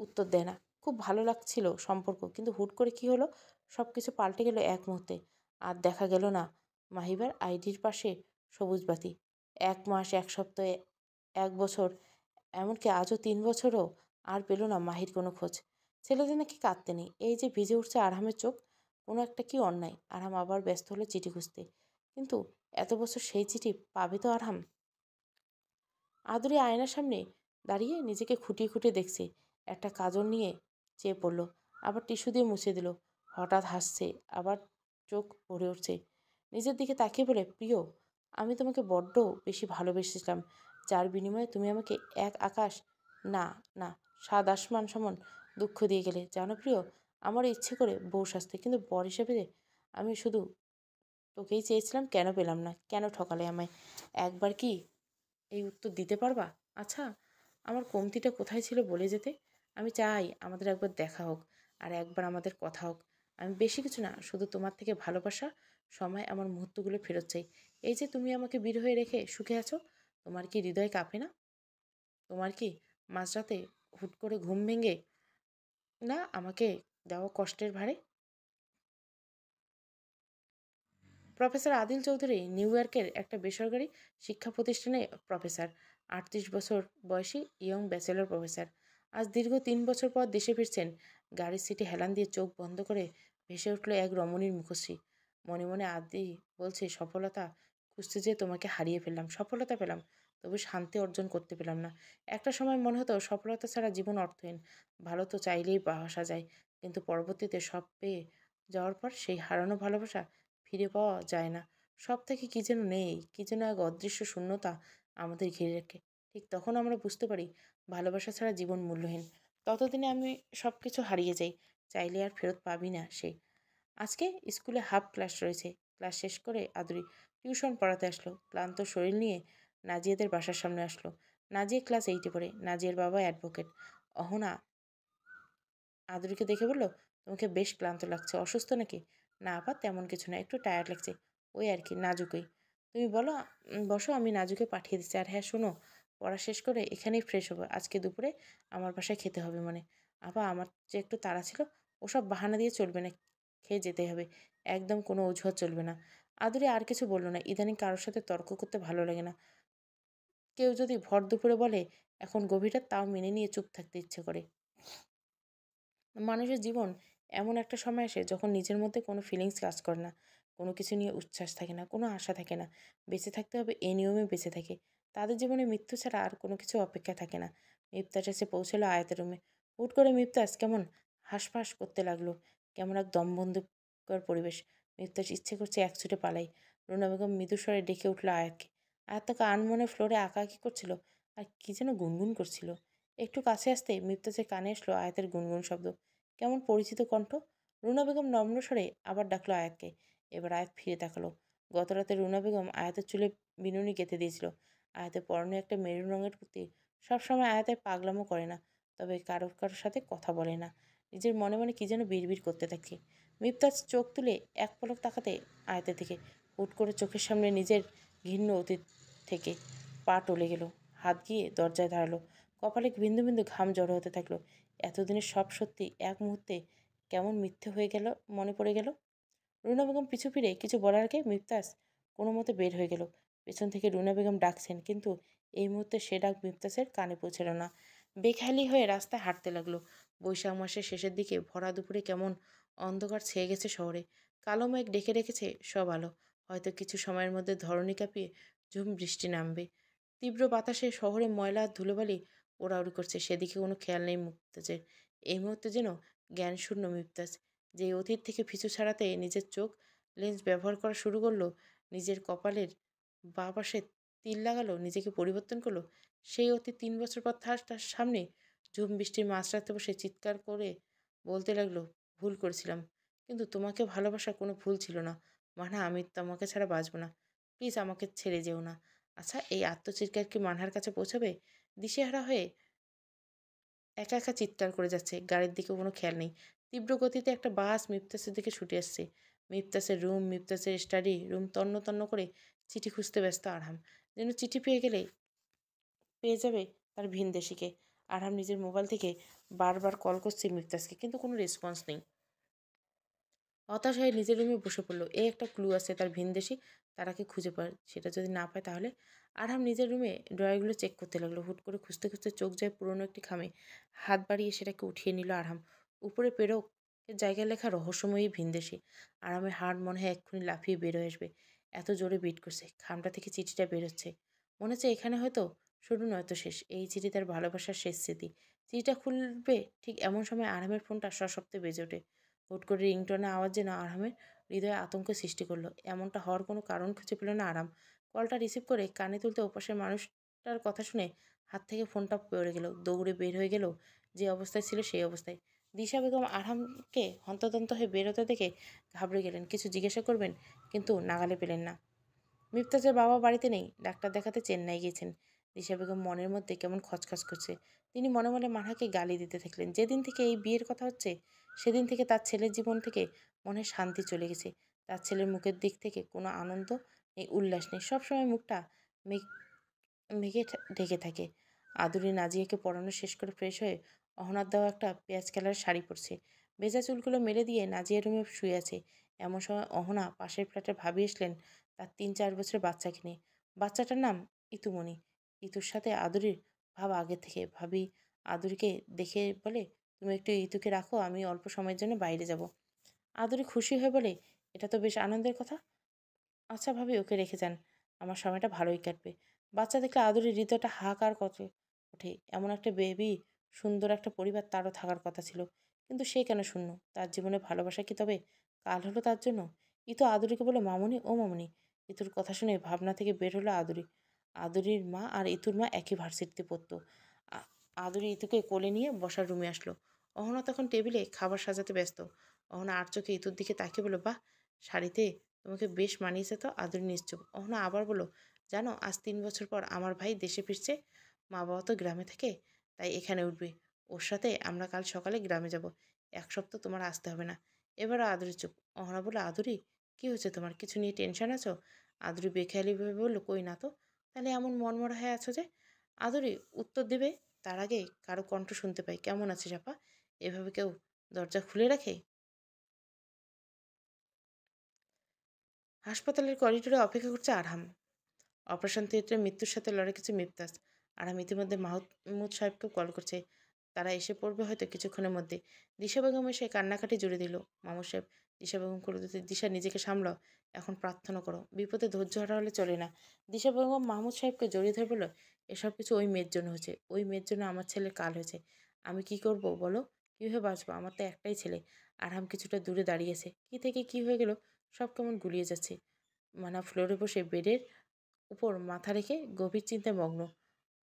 উত্তর দেয় না। খুব ভালো লাগছিল সম্পর্ক, কিন্তু হুট করে কি হলো সব কিছু পাল্টে গেল এক মুহূর্তে। আর দেখা গেল না মাহিবার আইডির পাশে সবুজ বাতি। 1 মাস, 1 সপ্তাহে, 1 বছর, এমনকি আজও 3 বছরও আর পেল না মাহির কোনো খোঁজ। ছেলেদের নাকি কাঁদতে নেই। এই যে ভিজে উঠছে আরহামের চোখ, কোনো একটা কি অন্যায়। আরহাম আবার ব্যস্ত হলো চিঠি খুঁজতে। কিন্তু এত বছর সেই চিঠি পাবে তো আরহাম? আদুরি আয়নার সামনে দাঁড়িয়ে নিজেকে খুঁটিয়ে খুঁটিয়ে দেখছে। একটা কাজল নিয়ে চেয়ে পড়ল, আবার টিস্যু দিয়ে মুছে দিল। হঠাৎ হাসছে, আবার চোখ ভরে উঠছে। নিজের দিকে তাকিয়ে বলে, প্রিয়, আমি তোমাকে বড্ড বেশি ভালোবেসেছিলাম, যার বিনিময়ে তুমি আমাকে এক আকাশ, না না, 7 আসমান সমান দুঃখ দিয়ে গেলে। জানো প্রিয়, আমার ইচ্ছে করে বউ সাজতে, কিন্তু বর হিসেবে আমি শুধু তোকেই চেয়েছিলাম। কেন পেলাম না? কেন ঠকালে আমায়? একবার কি এই উত্তর দিতে পারবা? আচ্ছা, আমার কমতিটা কোথায় ছিল বলে যেতে। আমি চাই আমাদের একবার দেখা হোক, আর একবার আমাদের কথা হোক। আমি বেশি কিছু না, শুধু তোমার থেকে ভালোবাসা, সময়, আমার মুহূর্তগুলো ফেরত চাই। এই যে তুমি আমাকে বিরহে রেখে সুখে আছো, তোমার কি হৃদয় কাঁপে না? তোমার কি মাঝরাতে হুট করে ঘুম ভেঙে না আমাকে দেওয়া কষ্টের ভারে? প্রফেসর আদিল চৌধুরী নিউ ইয়র্কের একটা বেসরকারি শিক্ষা প্রতিষ্ঠানে প্রফেসর। 38 বছর বয়সী ইয়ং ব্যাচেলর প্রফেসর। আজ দীর্ঘ 3 বছর পর দেশে ফিরছেন। গাড়ির সিটে হেলান দিয়ে চোখ বন্ধ করে ভেসে উঠল এক রমণীর মুখশ্রী। মনে মনে আদি বলছে, সফলতা খুঁজতে যেয়ে তোমাকে হারিয়ে ফেললাম। সফলতা পেলাম, তবু শান্তি অর্জন করতে পেলাম না। একটা সময় মনে হতো সফলতা ছাড়া জীবন অর্থহীন। ভালো তো চাইলেই বাসা যায়, কিন্তু পরবর্তীতে সব পেয়ে যাওয়ার পর সেই হারানো ভালোবাসা ফিরে পাওয়া যায় না। সব থেকে কী যেন নেই, কী যেন এক অদৃশ্য শূন্যতা আমাদের ঘিরে রাখে। ঠিক তখন আমরা বুঝতে পারি ভালোবাসা ছাড়া জীবন মূল্যহীন। ততদিনে আমি সব কিছু হারিয়ে যাই, চাইলে আর ফেরত পাবি না সে। আজকে স্কুলে হাফ ক্লাস রয়েছে। ক্লাস শেষ করে আদুরি টিউশন পড়াতে আসলো। ক্লান্ত শরীর নিয়ে নাজিয়াদের বাসার সামনে আসলো। নাজিয়া ক্লাস 8-এ পড়ে। নাজিয়ার বাবা অ্যাডভোকেট। অহনা আদুরিকে দেখে বলল, তোমাকে বেশ ক্লান্ত লাগছে, অসুস্থ নাকি? না আপা, তেমন কিছু না, একটু টায়ার্ড লাগছে, ওই আর কি, নাজুকই। তুমি বলো, বসো, আমি নাজুকে পাঠিয়ে দিচ্ছি। আর হ্যাঁ শোনো, পড়া শেষ করে এখানেই ফ্রেশ হবো, আজকে দুপুরে আমার বাসায় খেতে হবে মানে। আপা আমার যে একটু তাড়া ছিল, ওসব বাহানা দিয়ে চলবে না, খেয়ে যেতে হবে, একদম কোনো অজুহাত চলবে না। আদুরি আর কিছু বললো না, ইদানিং কারোর সাথে তর্ক করতে ভালো লাগে না। কেউ যদি ভর দুপুরে বলে এখন গভীর রাত, তাও মেনে নিয়ে চুপ থাকতে ইচ্ছে করে। মানুষের জীবন এমন একটা সময় আসে যখন নিজের মধ্যে কোনো ফিলিংস কাজ করে না, কোনো কিছু নিয়ে উচ্ছ্বাস থাকে না, কোনো আশা থাকে না। বেঁচে থাকতে হবে এই নিয়মে বেঁচে থাকে। তাদের জীবনে মৃত্যু ছাড়া আর কোনো কিছু অপেক্ষা থাকে না। মিফতাজ এসে পৌঁছলো আয়াতের রুমে। হুট করে মিফতাজ কেমন হাঁসফাঁস করতে লাগলো, কেমন এক দমবন্ধকর পরিবেশ। মিফতাজ ইচ্ছে করছে এক ছুটে পালাই। রুনা বেগম মৃদু স্বরে ডেকে উঠলো আয়াতকে। আয়াত তাকে আনমনে ফ্লোরে আঁকাআঁকি করছিল আর কি যেন গুনগুন করছিল। একটু কাছে আসতে মিফতাজের কানে আসলো আয়াতের গুনগুন শব্দ, কেমন পরিচিত কণ্ঠ। রুনা বেগম নম্র স্বরে আবার ডাকলো আয়াতকে। এবার আয়াত ফিরে তাকালো। গত রাতে রুনা বেগম আয়াতের চুলে বিনুনি গেঁথে দিয়েছিল। আয়াতের পরনে একটা মেরুন রঙের কুর্তি। সবসময় আয়াতের পাগলামো করে না, তবে কারোর সাথে কথা বলে না, নিজের মনে মনে কি যেন বিড়বিড় করতে থাকে। মিফতাজ চোখ তুলে এক পলক তাকাতে আয়াতের দিকে, হুট করে চোখের সামনে নিজের ঘৃণ্য অতীত থেকে পা টলে গেল, হাত গিয়ে দরজায় দাঁড়ালো। কপালে বিন্দু বিন্দু ঘাম জড়ো হতে থাকলো। এতদিনের সব সত্যি এক মুহূর্তে কেমন মিথ্যে হয়ে গেল, মনে পড়ে গেল। রুনা বেগম পিছু ফিরে কিছু বলার আগে মিফতাজ কোনো মতে বের হয়ে গেল। পেছন থেকে রুনা বেগম ডাকছেন, কিন্তু এই মুহূর্তে সে ডাক মিফতাজের কানে পৌঁছালো না। বেখালি হয়ে রাস্তায় হাঁটতে লাগলো। বৈশাখ মাসের শেষের দিকে ভরা দুপুরে কেমন অন্ধকার ছেয়ে গেছে শহরে। কালো মেঘ ডেকে রেখেছে সব আলো। হয়তো কিছু সময়ের মধ্যে ধরণী কাঁপিয়ে ঝুম বৃষ্টি নামবে। তীব্র বাতাসে শহরে ময়লা আর ধুলোবালি ওড়াউড়ি করছে, সেদিকে কোনো খেয়াল নেই মুক্তাজের। এই মুহূর্তে যেন জ্ঞানশূন্য মিফতাজ, যে অতীত থেকে পিছু ছাড়াতে নিজের চোখ লেন্স ব্যবহার করা শুরু করলো, নিজের কপালের বাঁ পাশে তিল লাগালো, নিজেকে পরিবর্তন করলো। সেই অতীত 3 বছর পর তার সামনে ঝুম বৃষ্টির মাঝরাতে বসে চিৎকার করে বলতে লাগলো, ভুল করেছিলাম, কিন্তু তোমাকে ভালোবাসা কোনো ভুল ছিল না। মানা, আমি তোমাকে ছাড়া বাঁচবো না, প্লিজ আমাকে ছেড়ে যেও না। আচ্ছা, এই আত্মচিৎকার কি মানহার কাছে পৌঁছাবে? দিশেহারা হয়ে একা একা চিৎকার করে যাচ্ছে, গাড়ির দিকে কোনো খেয়াল নেই। তীব্র গতিতে একটা বাস মিফতাসের দিকে ছুটে আসছে। মিফতাসের রুম, মিফতাসের স্টাডি রুম তন্ন তন্ন করে চিঠি খুঁজতে ব্যস্ত আরহাম। যেন চিঠি পেয়ে গেলে পেয়ে যাবে তার ভিনদেশিকে। আরহাম নিজের মোবাইল থেকে বারবার কল করছে মিফতাসকে, কিন্তু কোনো রেসপন্স নেই। হতাশ হয়ে নিজের রুমে বসে পড়ল। একটা ক্লু আছে, তার ভিনদেশি তারাকে খুঁজে পায়, সেটা যদি না পায় তাহলে। আরহাম নিজের রুমে ড্রয়ারগুলো চেক করতে লাগলো। হুট করে খুঁজতে খুঁজতে চোখ যায় পুরনো একটি খামে। হাত বাড়িয়ে সেটাকে উঠিয়ে নিল আরহাম। উপরে প্রেরক জায়গায় লেখা রহস্যময়ী ভিনদেশি। আরামের হাড় মনে হয় এক্ষুনি লাফিয়ে বের হয়ে আসবে, এত জোরে বিট করছে। খামটা থেকে চিঠিটা বেরোচ্ছে, মনে হচ্ছে এখানে হয়তো শুরু নয়তো শেষ। এই চিঠি তার ভালোবাসার শেষ স্মৃতি। চিঠিটা খুলবে ঠিক এমন সময় আরামের ফোনটা সশব্দে বেজে ওঠে। হুট করে রিংটোনের আওয়াজ যেন আরামের হৃদয়ে আতঙ্ক সৃষ্টি করলো। এমনটা হওয়ার কোনো কারণ খুঁজে পেল না আরাম। কলটা রিসিভ করে কানে তুলতে ওপাশের মানুষটার কথা শুনে হাত থেকে ফোনটা পড়ে গেল। দৌড়ে বের হয়ে গেল, যে অবস্থায় ছিল সেই অবস্থায়। দিশা বেগম আরহামকে হন্তদন্ত হয়ে বেরোতে দেখে ঘাবড়ে গেলেন। কিছু জিজ্ঞাসা করবেন, কিন্তু নাগালে পেলেন না। মিফতাজের বাবা বাড়িতে নেই, ডাক্তার দেখাতে চেন্নাই গিয়েছেন। দিশা বেগম মনের মধ্যে কেমন খচখচ করছে। তিনি মনে মনে মানহাকে গালি দিতে থাকলেন। যেদিন থেকে এই বিয়ের কথা হচ্ছে, সেদিন থেকে তার ছেলের জীবন থেকে মনে শান্তি চলে গেছে। তার ছেলের মুখের দিক থেকে কোনো আনন্দ নেই, উল্লাস নেই। সবসময় মুখটা মেঘ মেঘে ঢেকে থাকে। আদুরি নাজিয়াকে পড়ানো শেষ করে ফ্রেশ হয়ে অহনার দেওয়া একটা পেঁয়াজ কালার শাড়ি পরছে। ভেজা চুলগুলো মেলে দিয়ে নাজিয়া রুমে শুয়ে আছে। এমন সময় অহনা পাশের ফ্ল্যাটের ভাবি আসলেন তার 3-4 বছরের বাচ্চাকে নিয়ে। বাচ্চাটার নাম ইতুমণি। ইতুর সাথে আদুরির ভাব আগে থেকে। ভাবি আদুরিকে দেখে বলে, তুমি একটু ইতুকে রাখো, আমি অল্প সময়ের জন্য বাইরে যাব। আদুরি খুশি হয়ে বলে, এটা তো বেশ আনন্দের কথা। আচ্ছা ভাবি, ওকে রেখে যান, আমার সময়টা ভালোই কাটবে। বাচ্চা দেখলে আদুরির হৃদয়টা হাহাকার করতে ওঠে। এমন একটা বেবি, সুন্দর একটা পরিবার তারও থাকার কথা ছিল, কিন্তু সে কেন শূন্য? তার জীবনে ভালোবাসা কি তবে কাল হলো তার জন্য? ইতু আদুরিকে বলে, মামুনি ও মামুনি। ইতুর কথা শুনে ভাবনা থেকে বের হলো আদুরি। আদুরির মা আর ইতুর মা একই ভার্সিটিতে পড়তো। আদুরি ইতুকে কোলে নিয়ে বসার রুমে আসলো। অহনা তখন টেবিলে খাবার সাজাতে ব্যস্ত। অহনা আর চোখে ইতুর দিকে তাকিয়ে বলল, বাহ, শাড়িতে তোমাকে বেশ মানিয়েছে তো। আদুরি নিশ্চুপ। অহনা আবার বলল, জানো, আজ 3 বছর পর আমার ভাই দেশে ফিরছে। মা বাবা তো গ্রামে থাকে, তাই এখানে উঠবে। ওর সাথে আমরা কাল সকালে গ্রামে যাব। 1 সপ্তাহ তোমার আসতে হবে না। এবার আদুরি চুপ। অহনা বলল, আদুরি, কি হয়েছে তোমার? কিছু নিয়ে টেনশন আছো? আদুরি বেখেয়ালিভাবে বলল, কই না তো। তাহলে এমন মনমরা হয়ে আছো যে? আদুরি উত্তর দেবে তার আগে কারো কণ্ঠ শুনতে পাই, কেমন আছে চাপা? এভাবে কেউ দরজা খুলে রাখে? হাসপাতালের করিডোরে অপেক্ষা করছে আরহাম। অপারেশন থিয়েটারে মৃত্যুর সাথে লড়ে গেছে মিফতাজ। আরহাম ইতিমধ্যে মাহমুদ সাহেবকেও কল করছে। তারা এসে পড়বে হয়তো কিছুক্ষণের মধ্যে। দিশা বেগম এসে কান্নাকাটি জুড়ে দিল। মাহমুদ সাহেব দিশা বেগম করে দিতে, দিশা নিজেকে সামলাও, এখন প্রার্থনা করো, বিপদে ধৈর্য হারা হলে চলে না। দিশা বেগম মাহমুদ সাহেবকে জড়িয়ে ধরে বলল, এসব কিছু ওই মেয়ের জন্য হয়েছে, ওই মেয়ের জন্য আমার ছেলের কাল হয়েছে। আমি কি করব বলো? কীভাবে বাঁচবো? আমার তো একটাই ছেলে। আরহাম কিছুটা দূরে দাঁড়িয়েছে। কি থেকে কি হয়ে গেল সব কেমন গুলিয়ে যাচ্ছে। মানা ফ্লোরে বসে বেডের উপর মাথা রেখে গভীর চিন্তায় মগ্ন।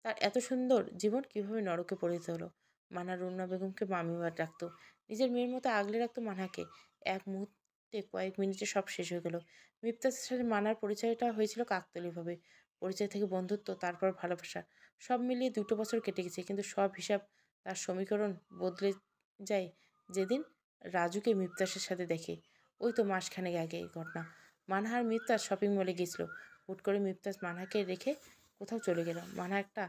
তার এত সুন্দর জীবন কিভাবে নরকে পরিণত হলো। মানা রুনা বেগমকে মামিমা ডাকতো, নিজের মেয়ের মতো আগলে রাখতো মানাকে। এক মুহূর্তে, কয়েক মিনিটে সব শেষ হয়ে গেল। মিফতাজের সাথে মানার পরিচয়টা হয়েছিল কাকতালীয়ভাবে। পরিচয় থেকে বন্ধুত্ব, তারপর ভালোবাসা। সব মিলিয়ে 2 বছর কেটে গেছে, কিন্তু সব হিসাব, তার সমীকরণ বদলে যায় যেদিন রাজুকে মিফতাজের সাথে দেখে। ওই তো মাসখানেক আগে ঘটনা। মানহা আর মিফতাজ শপিং মলে গিয়েছিল। হুট করে মিফতাজ মানহাকে রেখে কোথাও চলে গেল। মানহা একটা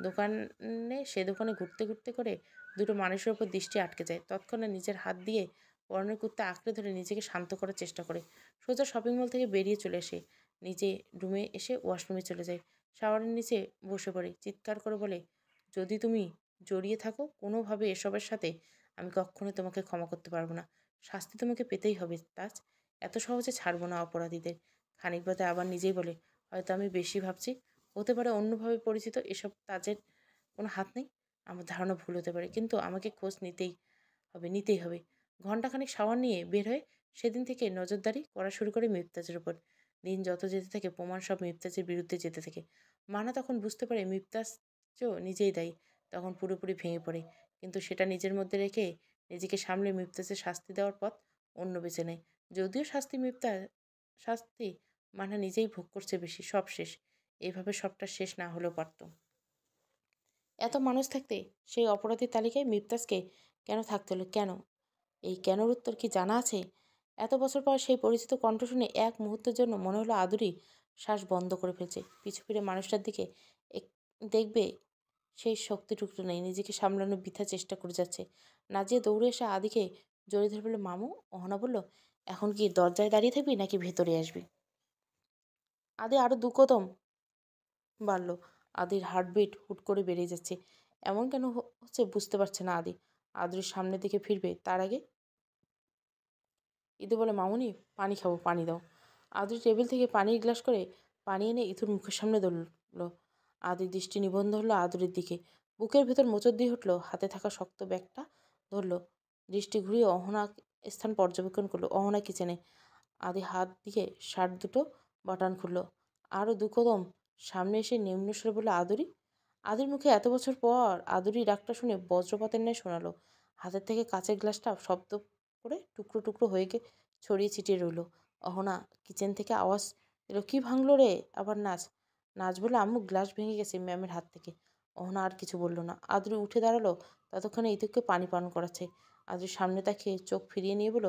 দোকানে, সে দোকানে ঘুরতে ঘুরতে করে দুটো মানুষের উপর দৃষ্টি আটকে যায়। তৎক্ষণাৎ নিজের হাত দিয়ে পরনের কুর্তা আঁকড়ে ধরে নিজেকে শান্ত করার চেষ্টা করে। সোজা শপিং মল থেকে বেরিয়ে চলে আসে। নিজে রুমে এসে ওয়াশরুমে চলে যায়। শাওয়ারের নিচে বসে পড়ে। চিৎকার করে বলে, যদি তুমি জড়িয়ে থাকো কোনোভাবে এসবের সাথে, আমি কখনোই তোমাকে ক্ষমা করতে পারবো না। শাস্তি তোমাকে পেতেই হবে তাজ। এত সহজে ছাড়বো না অপরাধীদের। খানিক বাদে আবার নিজেই বলে, হয়তো আমি বেশি ভাবছি, হতে পারে অন্যভাবে পরিচিত এসব তাজের কোনো হাত নেই। আমার ধারণা ভুল হতে পারে, কিন্তু আমাকে খোঁজ নিতেই হবে। ঘণ্টাখানেক শাওয়ার নিয়ে বের হয়ে সেদিন থেকে নজরদারি করা শুরু করে মিফতাজের উপর। দিন যত যেতে থাকে প্রমাণ সব মিফতাজের বিরুদ্ধে যেতে থাকে। মানা তখন বুঝতে পারে মিফতাজও নিজেই দায়ী। তখন পুরোপুরি ভেঙে পড়ে, কিন্তু সেটা নিজের মধ্যে রেখে নিজেকে সামলে মিফতাজের শাস্তি দেওয়ার পথ অন্য বেছে নেয়। যদিও শাস্তি মানা নিজেই ভোগ করছে বেশি। সব শেষ। এভাবে সবটা শেষ না হলেও পারত। এত মানুষ থাকতে সেই অপরাধীর তালিকায় মিফতাজকে কেন থাকতে হলো? কেন? এই কেনর উত্তর কি জানা আছে? এত বছর পর সেই পরিচিত কণ্ঠ শুনে এক মুহূর্তের জন্য মনে হলো আদুরি শ্বাস বন্ধ করে ফেলছে। পিছু ফিরে মানুষটার দিকে দেখবে, সেই শক্তিটুকু নেই। নিজেকে সামলানোর বৃথা চেষ্টা করে যাচ্ছে। নাজিয়া দৌড়ে এসে আদিকে জড়িয়ে ধরে বলল, মামু। অহনা বলল, এখন কি দরজায় দাঁড়িয়ে থাকবি নাকি ভেতরে আসবি? আদি আরো দু কদম বাড়ল। আদির হার্টবিট হুট করে বেড়ে যাচ্ছে। এমন কেন হচ্ছে বুঝতে পারছে না আদি। আদুরির সামনের দিকে ফিরবে তার আগে ইদু বলে, মামুনি, পানি খাবো, পানি দাও। আদুরি টেবিল থেকে পানির গ্লাস করে পানি এনে ইতুর মুখের সামনে ধরল। আদির দৃষ্টি নিবন্ধ হলো আদুরির দিকে। বুকের ভেতর মোচড় দিয়ে উঠল। হাতে থাকা শক্ত ব্যাগটা ধরল। দৃষ্টি ঘুরিয়ে অহনা স্থান পর্যবেক্ষণ করলো। অহনা কিচেনে। আদি হাত দিয়ে শার্ট দুটো বাটন খুলল। আরও দু কদম সামনে এসে নিম্নস্বরে বলল, আদুরি। আদির মুখে এত বছর পর আদুরি ডাকটা শুনে বজ্রপাতের ন্যায় শোনালো। হাতের থেকে কাঁচের গ্লাসটা শব্দ করে টুকরো টুকরো হয়ে ছড়িয়ে ছিটিয়ে রইল। অহনা কিচেন থেকে আওয়াজ দিল, কি ভাঙলো রে? আবার নাচ? নাচ বলে আম্মু, গ্লাস ভেঙে গেছে ম্যামের হাত থেকে। অহনা আর কিছু বলল না। আদুরি উঠে দাঁড়ালো। ততক্ষণে ইতুকে পানি পান করাচ্ছে। আদুরির সামনে তাকিয়ে চোখ ফিরিয়ে নিয়ে বলল,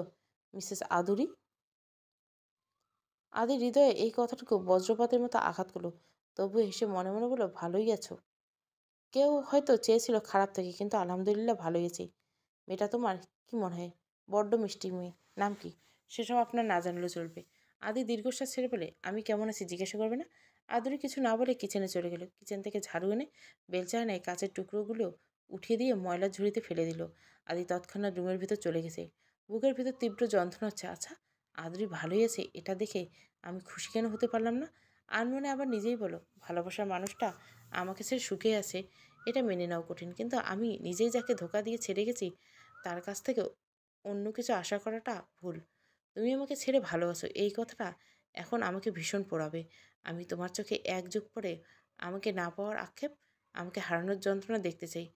মিসেস আদুরি। আদির হৃদয়ে এই কথাটুকু বজ্রপাতের মতো আঘাত করল। তবু হেসে মনে মনে বলল, ভালোই আছো। কেউ হয়তো চেয়েছিল খারাপ থেকে, কিন্তু আলহামদুলিল্লাহ ভালোই আছি। মেয়েটা তোমার কি মনে হয়? বড্ড মিষ্টি মেয়ে। নাম কি? সেসব আপনার না জানলেও চলবে। আদি দীর্ঘশ্বাস ছেড়ে বলে, আমি কেমন আছি জিজ্ঞাসা করবে না? আদুরি কিছু না বলে কিচেনে চলে গেল। কিচেন থেকে ঝাড়ু এনে বেলচায়নায় কাচের টুকরোগুলো উঠিয়ে দিয়ে ময়লার ঝুড়িতে ফেলে দিল। আদি তৎক্ষণাৎ রুমের ভিতর চলে গেছে। বুকের ভিতর তীব্র যন্ত্রণা হচ্ছে। আচ্ছা, আদুরি ভালোই আছে, এটা দেখে আমি খুশি কেন হতে পারলাম না? আর মনে আবার নিজেই বলো, ভালোবাসার মানুষটা আমাকে ছেড়ে সুখে আছে, এটা মেনে নেওয়া কঠিন। কিন্তু আমি নিজেই যাকে ধোকা দিয়ে ছেড়ে গেছি, তার কাছ থেকে অন্য কিছু আশা করাটা ভুল। তুমি আমাকে ছেড়ে ভালোবাসো, এই কথাটা এখন আমাকে ভীষণ পোড়াবে। আমি তোমার চোখে এক যুগ পরে আমাকে না পাওয়ার আক্ষেপ, আমাকে হারানোর যন্ত্রণা দেখতে চাই।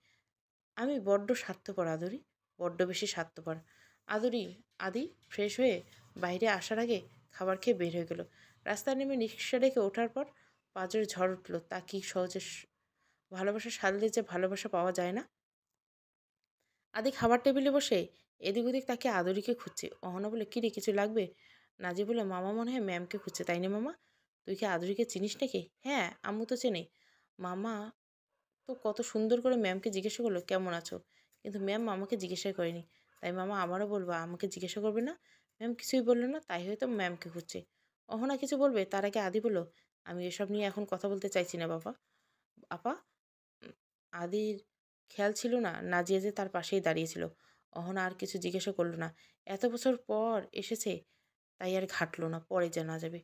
আমি বড্ড স্বার্থপর আদুরি, বড্ড বেশি স্বার্থপর। আদুরি আদি ফ্রেশ হয়ে বাইরে আসার আগে খাবার খেয়ে বের হয়ে গেল। রাস্তায় নেমে রিক্সা ডেকে ওঠার পর পাঁজরে ঝড় উঠল। তা কি সহজে ভালোবাসা সারলে যে ভালোবাসা পাওয়া যায় না। আদি খাবার টেবিলে বসে এদিক ওদিক তাকে আদরিকে খুঁজছে। অহনা বলে, "কি রে, কিছু লাগবে?" নাজি বলে, "মামা মনে হয় ম্যামকে খুঁজছে, তাই না মামা? তুই কি আদরিকে চিনিস নাকি?" "হ্যাঁ, আম্মু তো চেনে।" মামা তো কত সুন্দর করে ম্যামকে জিজ্ঞাসা করলো, "কেমন আছো?" কিন্তু ম্যাম মামাকে জিজ্ঞাসা করেনি। তাই মামা আমারও বলবো, আমাকে জিজ্ঞাসা করবে না? ম্যাম কিছুই বললো না, তাই হয়তো ম্যামকে খুঁজছে। অহনা কিছু বলবে তার আগে আদি বলল, "আমি এসব নিয়ে এখন কথা বলতে চাইছি না বাবা, আপা।" উম আদির খেয়াল ছিল না নাজিয়া যে তার পাশেই দাঁড়িয়েছিল। অহনা আর কিছু জিজ্ঞাসা করল না। এত বছর পর এসেছে, তাই আর ঘাটলো না, পরে জানা যাবে।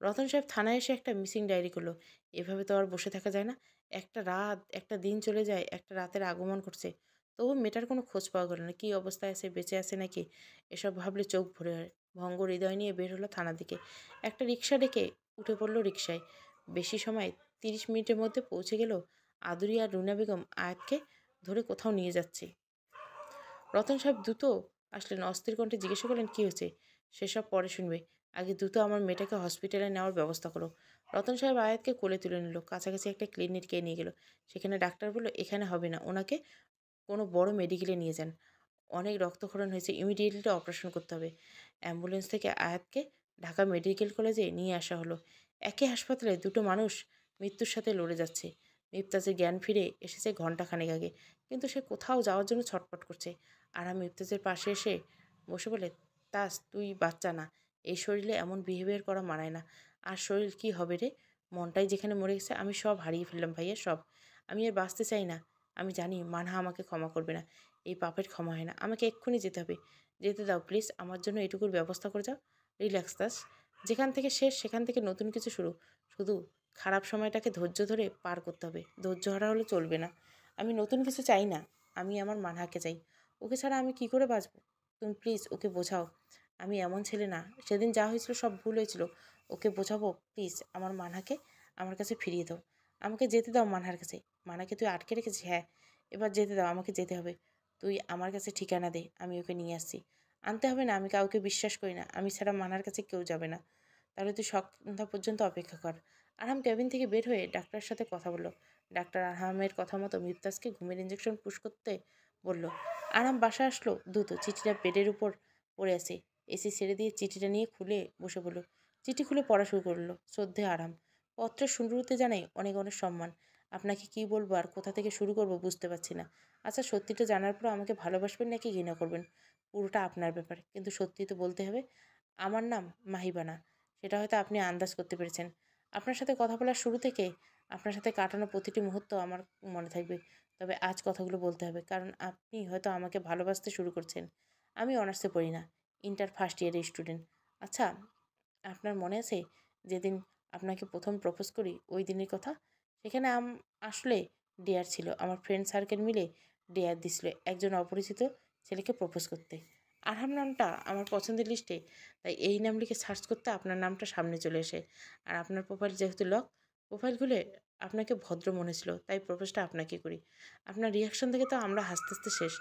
রতন সাহেব থানায় এসে একটা মিসিং ডায়েরি করলো। এভাবে তো আর বসে থাকা যায় না। একটা রাত, একটা দিন চলে যায়, একটা রাতের আগমন করছে। তবু মেয়েটার কোনো খোঁজ পাওয়া গেল না। কি অবস্থায় আছে, বেঁচে আছে নাকি? এসব ভাবলে চোখ ভরে হয়। ভঙ্গ হৃদয় নিয়ে বের হলো থানার দিকে। একটা রিক্সা ডেকে উঠে পড়ল রিক্সায়। বেশি সময় ৩০ মিনিটের মধ্যে পৌঁছে গেল। আদুরি আর রুনা বেগম আয়াতকে ধরে কোথাও নিয়ে যাচ্ছে। রতন সাহেব দ্রুত আসলেন, অস্থির কণ্ঠে জিজ্ঞাসা করলেন, "কি হয়েছে?" "সেসব পরে শুনবে। আগে দ্রুত আমার মেয়েটাকে হসপিটালে নেওয়ার ব্যবস্থা করো।" রতন সাহেব আয়াতকে কোলে তুলে নিল। কাছাকাছি একটা ক্লিনিকে নিয়ে গেল। সেখানে ডাক্তার বলল, "এখানে হবে না, ওনাকে কোনো বড় মেডিকেলে নিয়ে যান। অনেক রক্তক্ষরণ হয়েছে, ইমিডিয়েটলি অপারেশন করতে হবে।" অ্যাম্বুলেন্স থেকে আয়াতকে ঢাকা মেডিকেল কলেজে নিয়ে আসা হলো। একই হাসপাতালে দুটো মানুষ মৃত্যুর সাথে লড়ে যাচ্ছে। মিফতাজের জ্ঞান ফিরে এসেছে ঘণ্টাখানেক আগে, কিন্তু সে কোথাও যাওয়ার জন্য ছটফট করছে। আরাম মিফতাজের পাশে এসে বসে বলে, "তাস, তুই বাচ্চা না, এই শরীরে এমন বিহেভিয়ার করা মানায় না। আর শরীর কি হবে রে? মনটাই যেখানে মরে গেছে। আমি সব হারিয়ে ফেললাম ভাইয়া, সব। আমি আর বাঁচতে চাই না। আমি জানি মানহা আমাকে ক্ষমা করবে না। এই পাপের ক্ষমা হয় না। আমাকে এক্ষুনি যেতে হবে। যেতে দাও প্লিজ, আমার জন্য এটুকুর ব্যবস্থা করে যাও। রিল্যাক্স দাস, যেখান থেকে শেষ সেখান থেকে নতুন কিছু শুরু। শুধু খারাপ সময়টাকে ধৈর্য ধরে পার করতে হবে, ধৈর্য হারা হলে চলবে না। আমি নতুন কিছু চাই না, আমি আমার মানহাকে চাই। ওকে ছাড়া আমি কি করে বাঁচবো? তুমি প্লিজ ওকে বোঝাও, আমি এমন ছেলে না। সেদিন যা হয়েছিল সব ভুল হয়েছিল। ওকে বোঝাবো প্লিজ, আমার মানহাকে আমার কাছে ফিরিয়ে দাও। আমাকে যেতে দাও মানহার কাছে। মানাকে তুই আটকে রেখেছিস? হ্যাঁ, এবার যেতে দাও, আমাকে যেতে হবে। তুই আমার কাছে ঠিকানা দে, আমি ওকে নিয়ে আসছি। আনতে হবে না, আমি কাউকে বিশ্বাস করি না। আমি ছাড়া মানহার কাছে কেউ যাবে না। তাহলে তুই সন্ধ্যা পর্যন্ত অপেক্ষা কর। আরহাম কেবিন থেকে বের হয়ে ডাক্তারের সাথে কথা বলল। ডাক্তার আরহামের কথা মতো মিফতাজকে ঘুমের ইঞ্জেকশন পুশ করতে বলল। আরহাম বাসা আসলো দ্রুত। চিঠিটা বেডের উপর পড়ে আছে। এসি ছেড়ে দিয়ে চিঠিটা নিয়ে খুলে বসে বলল। চিঠি খুলে পড়া শুরু করলো। শ্রদ্ধে আরহাম, পত্রের শুরুতে জানাই অনেক অনেক সম্মান। আপনাকে কি বলবো আর কোথা থেকে শুরু করব বুঝতে পারছি না। আচ্ছা, সত্যিটা জানার পর আমাকে ভালোবাসবেন নাকি ঘৃণা করবেন, পুরোটা আপনার ব্যাপার, কিন্তু সত্যি তো বলতে হবে। আমার নাম মাহিবানা, সেটা হয়তো আপনি আন্দাজ করতে পেরেছেন। আপনার সাথে কথা বলার শুরু থেকে আপনার সাথে কাটানো প্রতিটি মুহূর্ত আমার মনে থাকবে। তবে আজ কথাগুলো বলতে হবে, কারণ আপনি হয়তো আমাকে ভালোবাসতে শুরু করছেন। আমি অনার্সে পড়ি না, ইন্টার ফার্স্ট ইয়ারের স্টুডেন্ট। আচ্ছা, আপনার মনে আছে যেদিন আপনাকে প্রথম প্রপোজ করি, ওই দিনের কথা? সেখানে আসলে ডেয়ার ছিল। আমার ফ্রেন্ড সার্কেল মিলে ডেয়ার দিছিল একজন অপরিচিত ছেলেকে প্রপোজ করতে। আরহাম নামটা আমার পছন্দের লিস্টে, তাই এই নাম লিখে সার্চ করতে আপনার নামটা সামনে চলে আসে। আর আপনার প্রোফাইল যেহেতু লক, প্রোফাইল খুলে আপনাকে ভদ্র মনে ছিল, তাই প্রপোজটা আপনাকে করি। আপনার রিয়াকশন থেকে তো আমরা হাসতে হাসতে শেষ।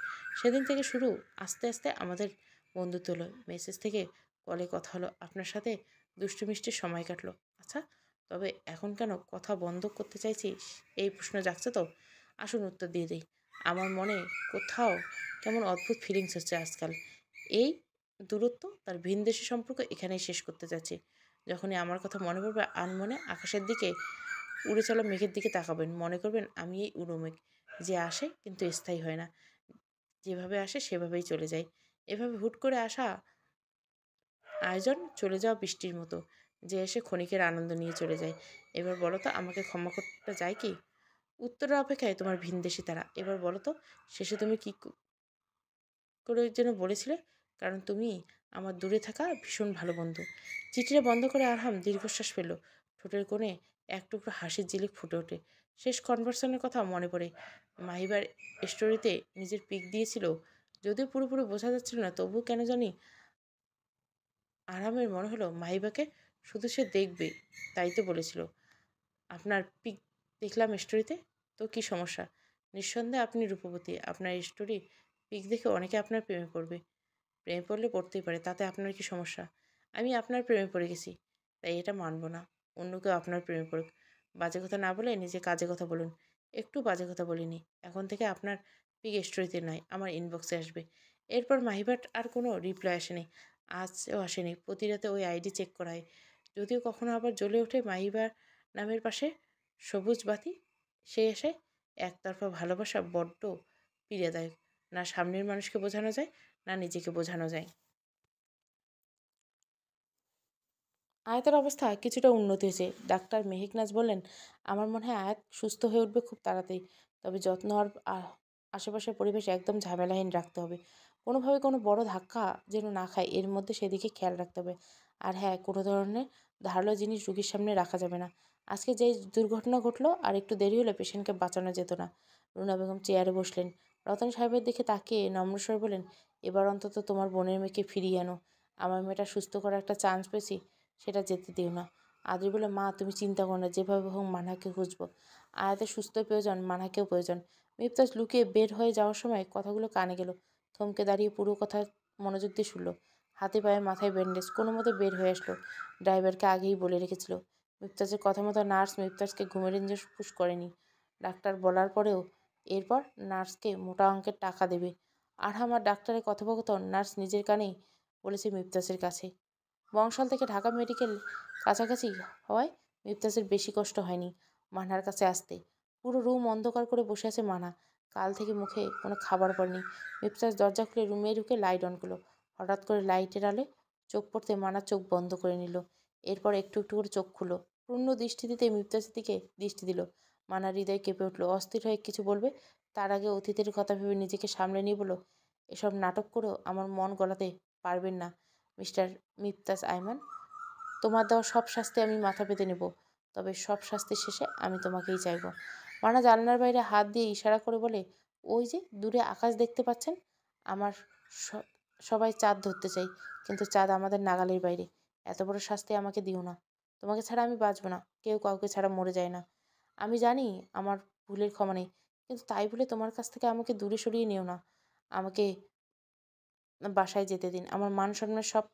সেদিন থেকে শুরু, আস্তে আস্তে আমাদের বন্ধুত্ব হলো। মেসেজ থেকে কলে কথা হলো, আপনার সাথে দুষ্টু মিষ্টির সময় কাটলো। আচ্ছা, তবে এখন কেন কথা বন্ধ করতে চাইছিস, এই প্রশ্ন জাগছে তো? আসুন উত্তর দিয়ে দিই। আমার মনে কোথাও কেমন অদ্ভুত ফিলিংস হচ্ছে আজকাল। এই দূরত্ব, তার ভিনদেশি সম্পর্ক এখানেই শেষ করতে যাচ্ছি। যখনই আমার কথা মনে পড়বে, আনমনে আকাশের দিকে, উড়ে চলা মেঘের দিকে তাকাবেন। মনে করবেন আমি এই উড়ো মেঘ, যে আসে কিন্তু স্থায়ী হয় না, যেভাবে আসে সেভাবেই চলে যায়। এভাবে হুট করে আসা আয়োজন চলে যাওয়া বৃষ্টির মতো, যে এসে ক্ষণিকের আনন্দ নিয়ে চলে যায়। এবার বলো তো, আমাকে ক্ষমা করতে যায় কি? উত্তরের অপেক্ষায় তোমার ভিনদেশী তারা। এবার বলো তো, শেষে তুমি কি করে যেন বলেছিলে? কারণ তুমি আমার দূরে থাকা ভীষণ ভালো বন্ধু। চিঠিটা বন্ধ করে আরহাম দীর্ঘশ্বাস ফেলল। ঠোঁটের কোণে এক টুকরো হাসির ঝিলিক ফুটে ওঠে। শেষ কনভারসেশনের কথা মনে পড়ে। মাহিবার স্টোরিতে নিজের পিক দিয়েছিল, যদিও পুরোপুরি বোঝা যাচ্ছিল না, তবুও কেন জানি আরামের মনে হলো মাহিবাকে শুধু সে দেখবে, তাই তো বলেছিল। আপনার পিক দেখলাম স্টোরিতে, তো কি সমস্যা? নিঃসন্দেহে আপনি রূপবতী। আপনার স্টোরি পিক দেখে অনেকে আপনার প্রেমে পড়বে। প্রেমে পড়লে পড়তেই পারে, তাতে আপনার কি সমস্যা? আমি আপনার প্রেমে পড়ে গেছি, তাই এটা মানব না অন্য কেউ আপনার প্রেমে পড়ুক। বাজে কথা না বলে নিজে কাজে কথা বলুন। একটু বাজে কথা বলিনি। এখন থেকে আপনার পিক স্টোরিতে নয়, আমার ইনবক্সে আসবে। এরপর মাহিবার আর কোনো রিপ্লাই আসেনি, আজও আসেনি। প্রতি রাতে ওই আইডি চেক করা হয়, যদিও কখনো আবার জ্বলে ওঠে মাহিবার নামের পাশে সবুজ বাতি। সেই আশায় একতরফা ভালোবাসা বড্ড পীড়াদায়ক। না সামনের মানুষকে বোঝানো যায়, না নিজেকে বোঝানো যায়। আয়াতের অবস্থা কিছুটা উন্নতি হয়েছে। ডাক্তার মেহেকনাজ বললেন, আমার মনে হয় আয়াত সুস্থ হয়ে উঠবে খুব তাড়াতাড়ি। তবে যত্ন আর আশেপাশের পরিবেশ একদম ঝামেলাহীন রাখতে হবে। কোনোভাবে কোনো বড় ধাক্কা যেন না খায়, এর মধ্যে সেদিকে খেয়াল রাখতে হবে। আর হ্যাঁ, কোনো ধরনের ধারালো জিনিস রুগীর সামনে রাখা যাবে না। আজকে যেই দুর্ঘটনা ঘটলো, আর একটু দেরি হলে পেশেন্টকে বাঁচানো যেত না। রুনা বেগম চেয়ারে বসলেন। রতন সাহেবের দিকে তাকিয়ে নম্রস্বরে বলেন, এবার অন্তত তোমার বোনের মেয়েকে ফিরিয়ে আনো। আমার মেয়েটা সুস্থ করার একটা চান্স পেয়েছি, সেটা যেতে দিও না। আদ্রি বলে, মা তুমি চিন্তা করো না, যেভাবে হোক মানহাকে খুঁজবো। আয়াতের সুস্থ প্রয়োজন, মানহাকেও প্রয়োজন। মিফতাজ লুকিয়ে বের হয়ে যাওয়ার সময় কথাগুলো কানে গেল। থমকে দাঁড়িয়ে পুরো কথা মনোযোগ দিয়ে শুনল। হাতে পায়ে মাথায় ব্যান্ডেজ, কোনো মতে বের হয়ে আসলো। ড্রাইভারকে আগেই বলে রেখেছিল। মিফতাজের কথা মতো নার্স মিফতাজকে ঘুমের ইঞ্জেকশন পুশ করেনি। ডাক্তার বলার পরেও এরপর নার্সকে মোটা অঙ্কের টাকা দেবে। আর আমার ডাক্তারের কথোপকথন নার্স নিজের কানেই বলেছে মিফতাজের কাছে। বংশাল থেকে ঢাকা মেডিকেল কাছাকাছি হওয়ায় মিফতাজের বেশি কষ্ট হয়নি মানহার কাছে আসতে। পুরো রুম অন্ধকার করে বসে আছে মানহা। কাল থেকে মুখে কোনো খাবার পড়েনি। মিফতাজ দরজা খুলে রুমে ঢুকে লাইট অন করলো। হঠাৎ করে লাইটের আলোয় চোখ পড়তে মানহা চোখ বন্ধ করে নিল। এরপর একটু একটু করে চোখ খুলল। পূর্ণ দৃষ্টি দিতে মিফতাজের দিকে দৃষ্টি দিল। মানহার হৃদয় কেঁপে উঠল। অস্থির হয়ে কিছু বলবে, তার আগে অতীতের কথা ভেবে নিজেকে সামলে নিয়ে বলল, এসব নাটক করেও আমার মন গলাতে পারবেন না মিস্টার মিফতাজ আইমান। তোমার দেওয়া সব শাস্তি আমি মাথা পেতে নেব, তবে সব শাস্তির শেষে আমি তোমাকেই চাইব। মানা জানলার বাইরে হাত দিয়ে ইশারা করে বলে, ওই যে দূরে আকাশ দেখতে পাচ্ছেন, আমার সবাই চাঁদ ধরতে চাই, কিন্তু চাঁদ আমাদের নাগালের বাইরে। এত বড় শাস্তি আমাকে দিও না। তোমাকে ছাড়া আমি বাঁচব না। কেউ কাউকে ছাড়া মরে যায় না। আমি জানি আমার ভুলের ক্ষমা নেই, কিন্তু তাই বলে তোমার কাছ থেকে আমাকে দূরে সরিয়ে নিও না। আমাকে বাসায় যেতে দিন। আমার মান সম্মান সব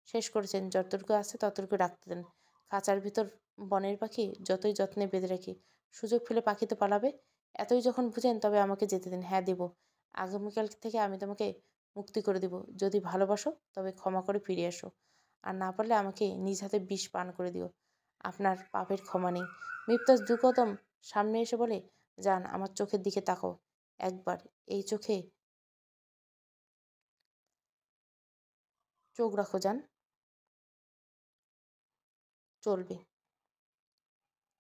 শেষ করেছেন, যতটুকু আছে ততটুকু রাখতে দেন। খাঁচার ভিতর বনের পাখি যতই যত্নে বেঁধে রাখি, সুযোগ পেলে পাখি তো পালাবে। এতই যখন বুঝেন তবে আমাকে যেতে দিন। হ্যাঁ, দেব। আগামীকাল থেকে আমি তোমাকে মুক্তি করে দেব। যদি ভালোবাসো তবে ক্ষমা করে ফিরে এসো, আর না পারলে আমাকে নিজ হাতে বিষ পান করে দিও। আপনার পাপের ক্ষমা নেই। মিফতাজ দু কদম সামনে এসে বলে, যান, আমার চোখের দিকে তাকাও একবার। এই চোখে চোখ রাখো, যান। চলবে।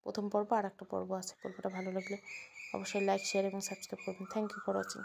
প্রথম পর্ব আর একটা পর্ব আছে। পর্বটা ভালো লাগলে অবশ্যই লাইক, শেয়ার এবং সাবস্ক্রাইব করবেন। Thank you for watching.